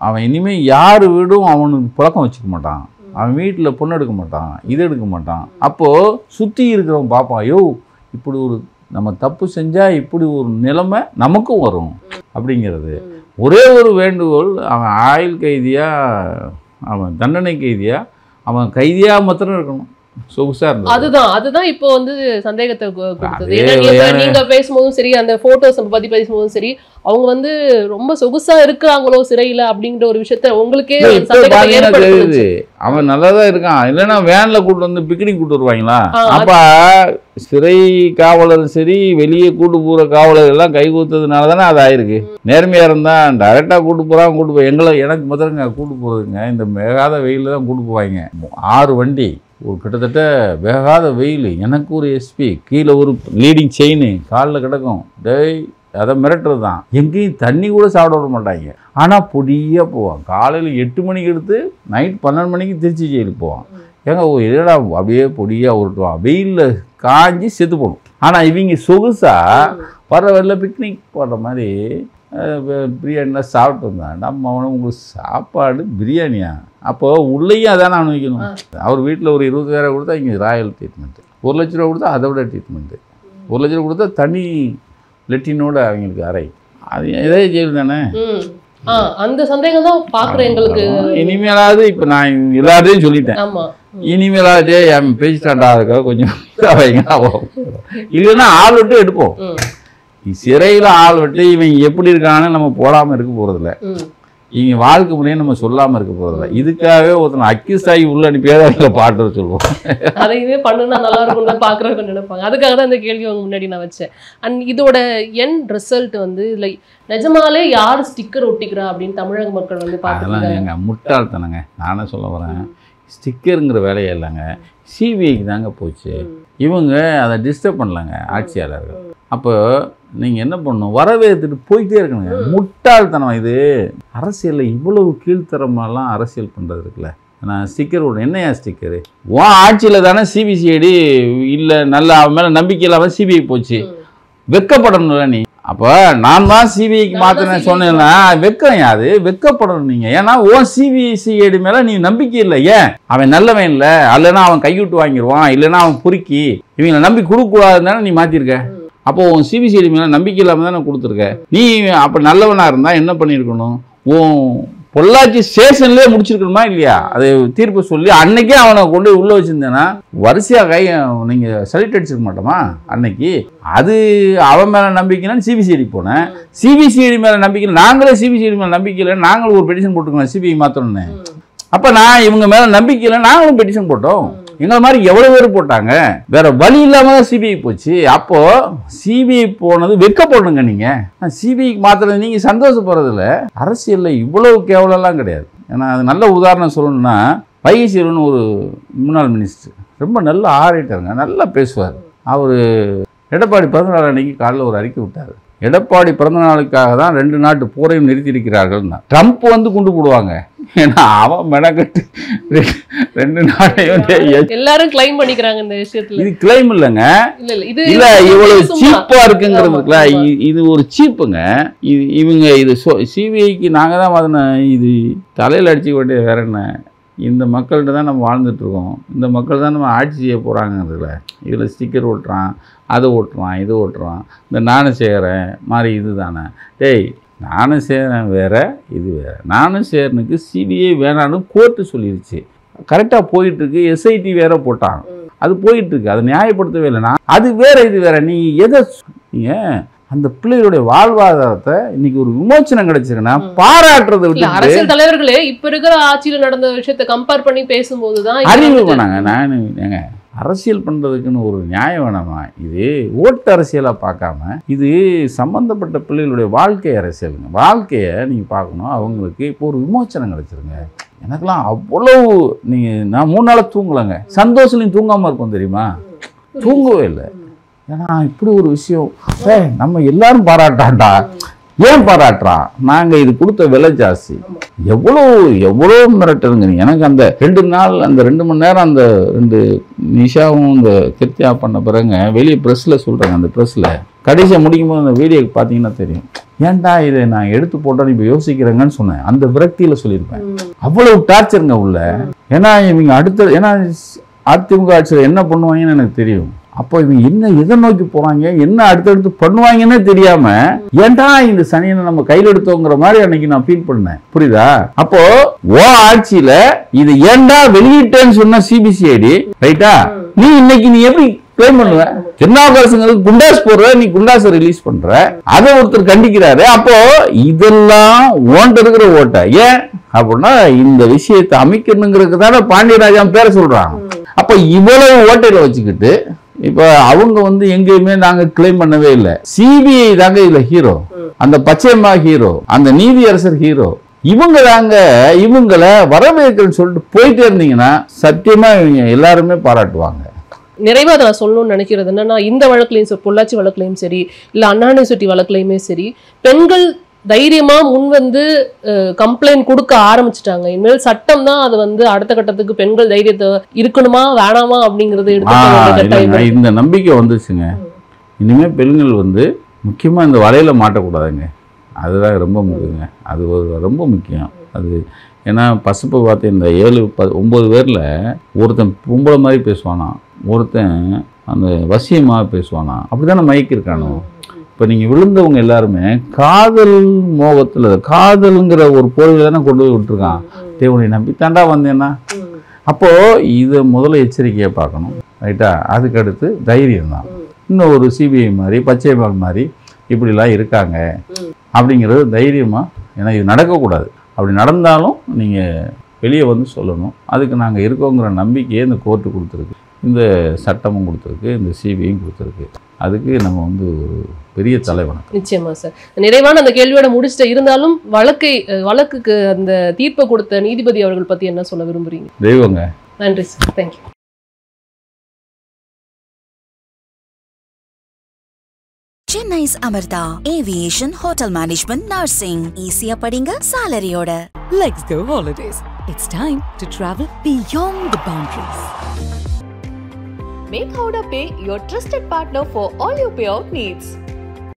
அவன் இனிமேல் யார் வீடும் அவனுக்கு புழக்கம் வச்சுக்க மாட்டான், அவன் வீட்டில் பொண்ணு எடுக்க மாட்டான், இது எடுக்க மாட்டான். அப்போது சுற்றி இருக்கிறவன் பார்ப்பான், ஐயோ இப்படி ஒரு நம்ம தப்பு செஞ்சால் இப்படி ஒரு நிலைமை நமக்கும் வரும் அப்படிங்கிறது. ஒரே ஒரு வேண்டுகோள், அவன் ஆயுள் கைதியாக, அவன் தண்டனை கைதியாக, அவன் கைதியாக மாத்திரம் இருக்கணும், சொகுசா இருந்தது. அதுதான் இப்போ வந்து சந்தேகத்தை கொடுத்தது. நீங்க பேசும்போதும் சரி, அந்த போட்டோஸ் பத்தி பேசும்போதும் சரி, அவங்க வந்து ரொம்ப சொகுசா இருக்கிறாங்களோ சிறையில அப்படிங்கிற ஒரு விஷயத்த உங்களுக்கே தெரியுது. அவன் நல்லாதான் இருக்கான், இல்லைன்னா வேன்ல கூட்டு வந்து பிக்னிக் கூட்டு வருவாங்களா? அப்ப சிறை காவலரும் சரி, வெளியே கூட்டு போற காவலர் எல்லாம் கை கூத்ததுனால தானே அது ஆயிருக்கு. நேர்மையா இருந்தா டைரக்டா கூட்டு போறாங்க, கூட்டு போய் எனக்கு முதல்ல கூட்டு போறதுங்க இந்த வேகாத வெயில தான் கூட்டு போவாங்க. 6 வண்டி, ஒரு கிட்டத்தட்ட வேகாத வெயில், எனக்கு ஒரு எஸ்பி, கீழே ஒரு லீடிங் செயின் காலில் கிடக்கும், டேய் அதை மிரட்டுறது தான். எங்கேயும் தண்ணி கூட சாப்பிட விட மாட்டாங்க. ஆனால் பொடியாக போவான், காலையில் 8 மணிக்கு எடுத்து நைட் 12 மணிக்கு திருச்சி ஜெயிலுக்கு போவான். ஏங்க இல்லைடா அப்படியே பொடியாக உருட்டுவான், வெயிலில் காஞ்சி செத்து போடும். ஆனால் இவங்க சொகுசா வர வரல பிக்னிக் போடுற மாதிரி பிரியாணிலாம் சாப்பிட்டு வந்தான். நம்ம அவனை உங்களுக்கு சாப்பாடு பிரியாணியா? அப்போ உள்ளேயும் அதானே அனுபவிக்கணும். அவர் வீட்டில் ஒரு 20,000 கொடுத்தா இங்கே ராயல் ட்ரீட்மெண்ட்டு, 1 லட்ச ரூபா கொடுத்தா அதை விட ட்ரீட்மெண்ட்டு, 1 லட்ச ரூபா கொடுத்தா தனி லெட்டினோட அவங்களுக்கு அறை. அது இதே ஜெயில் தானே. அந்த சந்தேகம் தான் பார்க்குறேன் எங்களுக்கு. இனிமேலாவது இப்போ நான் எல்லாத்தையும் சொல்லிட்டேன், இனிமேலாவது என் பேசிட்டாண்டா இருக்கா கொஞ்சம் இல்லைன்னா ஆள் விட்டு எடுப்போம். சிறையில் ஆள் விட்டு இவன் எப்படி இருக்கான்னு நம்ம போடாமல் இருக்க போகிறதில்ல, இவங்க வாழ்க்கை முறையை நம்ம சொல்லாமல் இருக்க போகிறதில்ல. இதுக்காகவே ஒருத்தனை அக்யூஸ் ஆகி உள்ள அனுப்பியாத பாட்டு சொல்லுவோம். அதையுமே பண்ணுனா நல்லா இருக்கும் பார்க்குறவங்க நினைப்பாங்க. அதுக்காக தான் இந்த கேள்வி அவங்க முன்னாடி நான் வச்சேன். அண்ட் இதோட எண்ட் ரிசல்ட் வந்து இல்லை நிஜமாலே யார் ஸ்டிக்கர் ஒட்டிக்கிறா அப்படின்னு தமிழக மக்கள் வந்து பார்த்துக்கலாம். எங்கள் முட்டாள்தனங்க, நானே சொல்ல வரேன், ஸ்டிக்கருங்கிற வேலையே இல்லைங்க, சிபிஐக்கு தாங்க போச்சு. இவங்க அதை டிஸ்டர்ப் பண்ணலாங்க ஆட்சியாளர்கள். அப்போ நீங்கள் என்ன பண்ணணும், வரவேற்றுட்டு போயிட்டே இருக்கணுங்க. முட்டாள்தனம் இது. அரசியலில் இவ்வளவு கீழ்த்தரமாலாம் அரசியல் பண்ணுறது இருக்குல்ல. நான் ஸ்டிக்கர் விட என்னையா ஸ்டிக்கரு, உன் ஆட்சியில் தானே சிபிசிஐடி இல்லை, நல்ல அவன் மேலே நம்பிக்கை இல்லாமல் சிபிஐ போச்சு, வெக்கப்படணும்ல நீ. அப்போ நான் தான் சிபிஐக்கு மாற்றினேன் சொன்னேன்னா வெக்கம் யாது, வெக்கப்படணும் நீங்கள். ஏன்னா ஓன் சிபிசிஐடி மேலே நீ நம்பிக்கை இல்லை. ஏன் அவன் நல்லவன் இல்லை, இல்லைன்னா அவன் கைவிட்டு வாங்கிடுவான், இல்லைன்னா அவன் பொறுக்கி இவங்களை நம்பி கொடுக்கக்கூடாதுன்னு நீ மாற்றிருக்க. அப்போ உன் சிபிசிஐடி மேலே நம்பிக்கை இல்லாமல் தானே கொடுத்துருக்க. நீ அப்போ நல்லவனாக இருந்தால் என்ன பண்ணியிருக்கணும், உன் பொள்ளாச்சி ஸ்டேஷன்லேயே முடிச்சிருக்கணுமா இல்லையா? அது தீர்ப்பு சொல்லி அன்னைக்கே அவனை கொண்டு உள்ளே வச்சுருந்தேன்னா வரிசையாக நீங்கள் செலக்ட் அடிச்சிருக்க மாட்டோமா அன்னைக்கு. அது அவன் மேலே நம்பிக்கைன்னு சிபிசிஐடி போனேன், சிபிசிஐடி மேலே நம்பிக்கை, நாங்களே சிபிசிஐடி மேலே நம்பிக்கையில் நாங்களும் ஒரு பெட்டிஷன் போட்டுக்கலாம் சிபிஐ மாற்றணுன்னு. அப்போ நான் இவங்க மேலே நம்பிக்கையில் நாங்களும் பெட்டிஷன் போட்டோம். எங்களை மாதிரி எவ்வளோ பேர் போட்டாங்க, வேற வழி இல்லாமல் தான் சிபிஐ போச்சு. அப்போ சிபிஐ போனது வெக்கப்படணுங்க. நீங்கள் சிபிஐக்கு மாத்திரம் நீங்கள் சந்தோஷப்படுறதில்ல. அரசியலில் இவ்வளவு கேவலம்லாம் கிடையாது. ஏன்னா அது நல்ல உதாரணம் சொல்லணும்னா, வைகை ஒரு முன்னாள் மினிஸ்டர், ரொம்ப நல்ல ஆரேட்டருங்க, நல்லா பேசுவார். அவர் எடப்பாடி பிறந்தநாள் அன்னைக்கு காலையில் ஒரு அறிக்கை விட்டார். எடப்பாடி பிறந்தநாளுக்காக தான் 2 நாட்டு போரையும் நிறுத்தியிருக்கிறார்கள்னா ட்ரம்ப் வந்து கொண்டு போடுவாங்க. ஏன்னா அவன் மெனக்கட்டு 2 நாட்டையும் எல்லாரும் கிளைம் பண்ணிக்கிறாங்க இந்த விஷயத்துல. இது கிளைம் இல்லைங்க, இல்ல இவ்வளவு சீப்பா இருக்குங்கிறதுக்குல இது ஒரு சீப்புங்க. இவங்க இது சிபிஐக்கு நாங்கள் தான் வாதின, இது தலையில் அடிச்சுக்க வேண்டிய வேற என்ன. இந்த மக்கள்கிட்ட தான் நம்ம வாழ்ந்துட்டுருக்கோம், இந்த மக்கள் தான் நம்ம ஆட்சி செய்ய போகிறாங்கிறதுல. இதில் ஸ்டிக்கர் ஓட்டுறான், அதை ஓட்டுறான், இது ஓட்டுறான், இந்த நானும் செய்கிறேன் மாதிரி இது தானே. டேய் நானும் செய்கிறேன் வேறு, இது வேறு. நானும் செய்கிறனுக்கு சிபிஐ வேணான்னு கோர்ட்டு சொல்லிடுச்சு, கரெக்டாக போயிட்டுருக்கு. எஸ்ஐடி வேறு போட்டான், அது போயிட்டுருக்கு, அதை நியாயப்படுத்தவே இல்லைனா அது வேறு இது வேறு. நீ எதை நீங்கள் அந்த பிள்ளைகளுடைய வாழ்வாதாரத்தை இன்னைக்கு ஒரு விமோச்சனம் கிடைச்சிருக்குன்னா பாராட்டுறதை விட்டு அரசியல் தலைவர்களே இப்ப இருக்கிற ஆட்சியில் நடந்த விஷயத்தை கம்பேர் பண்ணி பேசும்போது தான் அறிவு பண்ணாங்க. நான் ஏங்க அரசியல் பண்ணுறதுக்குன்னு ஒரு நியாயம் வேணாமா? இது ஓட்டு அரசியலாக பார்க்காம இது சம்மந்தப்பட்ட பிள்ளைகளுடைய வாழ்க்கை அரசியலுங்க. வாழ்க்கையை நீங்கள் பார்க்கணும். அவங்களுக்கு இப்போ ஒரு விமோச்சனம் கிடச்சிருங்க. எனக்கெல்லாம் அவ்வளவு நான் 3 நாளாக தூங்கலைங்க. சந்தோஷம் தூங்காமல் இருக்கும் தெரியுமா? தூங்கவே இல்லை. ஏன்னா இப்படி ஒரு விஷயம் நம்ம எல்லாரும் பாராட்டாண்டா. ஏன் பாராட்டுறான்? நாங்கள் இது கொடுத்த விலை ஜாஸ்தி. எவ்வளோ மிரட்டுங்க. எனக்கு அந்த 2 நாள் அந்த 2 மணி நேரம் அந்த 2 நிஷாவும் இந்த கிருத்தியா பண்ண பிறகு வெளியே ப்ரெஸ்ஸில் சொல்கிறாங்க. அந்த ப்ரெஸ்ஸில் கடைசியாக முடிக்கும்போது அந்த வீடியோ பார்த்தீங்கன்னா தெரியும். ஏன்டா இதை நான் எடுத்து போட்டோன்னு இப்போ யோசிக்கிறேங்கன்னு சொன்னேன். அந்த விரக்தியில் சொல்லியிருப்பேன். அவ்வளவு டார்ச்சருங்க உள்ள. ஏன்னா இவங்க ஏன்னா அதிமுக ஆட்சியில் என்ன பண்ணுவாங்கன்னு எனக்கு தெரியும். அப்போ இவங்க என்ன எதை நோக்கி போறாங்க, என்ன அடுத்தடுத்து பண்ணுவாங்கன்னே தெரியாம ஏன்டா இந்த சனியனை நம்ம கையில் எடுத்தோங்கிற மாதிரி அன்னைக்கு நான் ஃபீல் பண்ணேன். புரியுதா? அப்போ ஆட்சியில இது ஏன்டா வெளியிட்டேன்னு சொன்ன சிபிசிஐடி ரைட்டா, நீ இன்னைக்கு நீ எப்படி கிளைம் பண்ணுவ? திருநாவுக்கரசுங்களுக்கு குண்டாஸ் போடுற, நீ குண்டாஸை ரிலீஸ் பண்ற, அதை ஒருத்தர் கண்டிக்கிறாரு. அப்போ இதெல்லாம் ஓட்ட இருக்கிற ஓட்ட ஏன் அப்படின்னா இந்த விஷயத்தை அமைக்கணுங்கிறதுக்கு தானே பாண்டியராஜன் பேரை சொல்றாங்க. அப்ப இவ்வளவு ஓட்டையில வச்சுக்கிட்டு இப்ப அவங்க எங்கேயுமே நாங்க கிளைம் பண்ணவே இல்லை. சிபிஐ தாங்க இதுல ஹீரோ, அந்த பச்சையம்மா ஹீரோ, அந்த நீதியரசர் ஹீரோ. இவங்க தாங்க இவங்களை வரவேற்கிறேன்னு சொல்லிட்டு போயிட்டே இருந்தீங்கன்னா சத்தியமா இவங்க எல்லாருமே பாராட்டுவாங்க. நிறைவா அதை நான் சொல்லணும்னு நினைக்கிறது என்னன்னா, இந்த வழக்குலையும் சரி, பொள்ளாச்சி வழக்குலையும் சரி, இல்ல அண்ணா யூனிவர்சிட்டி வழக்குலையுமே சரி, பெண்கள் தைரியமா முன் கம்ப்ளைண்ட் கொடுக்க ஆரம்பிச்சுட்டாங்க. இனிமேல் சட்டம் தான் அது அடுத்த கட்டத்துக்கு பெண்கள் தைரியத்தை இருக்கணுமா வேணாமா அப்படிங்கறது எடுத்து இந்த நம்பிக்கை வந்துச்சுங்க. இனிமே பெண்கள் முக்கியமா இந்த வலையில மாட்டக்கூடாதுங்க. அதுதான் ரொம்ப முக்கியங்க. அது ரொம்ப முக்கியம். அது ஏன்னா பசுப்பை பார்த்து இந்த 7-9 பேர்ல ஒருத்தன் பொம்பளை மாதிரி பேசுவானா, ஒருத்தன் அந்த வசியமாக பேசுவானா, அப்படித்தானே மயக்கி இருக்கானோ. இப்போ நீங்கள் விழுந்தவங்க எல்லாருமே காதல் மோகத்தில், காதலுங்கிற ஒரு பொருள் தானே கொண்டு போய் விட்டுருக்கான். தேவனை நம்பித்தாண்டா வந்தேன்னா. அப்போது இதை முதல்ல எச்சரிக்கையாக பார்க்கணும் ரைட்டா. அதுக்கடுத்து தைரியம் தான். இன்னும் ஒரு சிபிஐ மாதிரி பச்சையம்மாள் மாதிரி இப்படிலாம் இருக்காங்க அப்படிங்கிறது தைரியமாக. ஏன்னா இது நடக்கக்கூடாது. அப்படி நடந்தாலும் நீங்கள் வெளியே சொல்லணும். அதுக்கு நாங்கள் இருக்கோங்கிற நம்பிக்கையை இந்த கோர்ட்டு கொடுத்துருக்கு, இந்த சட்டமும் கொடுத்துருக்கு, இந்த சிபிஐயும் கொடுத்துருக்கு. அதுக்கு நம்ம ஒரு பெரிய தலைவணக்கம். நிச்சயமா சார். நிறைவான அந்த கேள்வியோட முடிச்சுட்டு இருந்தாலும் வழக்குக்கு அந்த தீர்ப்பை கொடுத்த நீதிபதி அவர்கள் பத்தி என்ன சொல்ல விரும்புறீங்க? தெய்வங்க. நன்றி sir. Thank you. Chennai's Amartha Aviation Hotel Management Nursing. Easy-ஆ படிங்க சாலரியோட. Let's go holidays. It's time to travel beyond the boundaries. Make Howrah Pay your trusted partner for all your payout needs.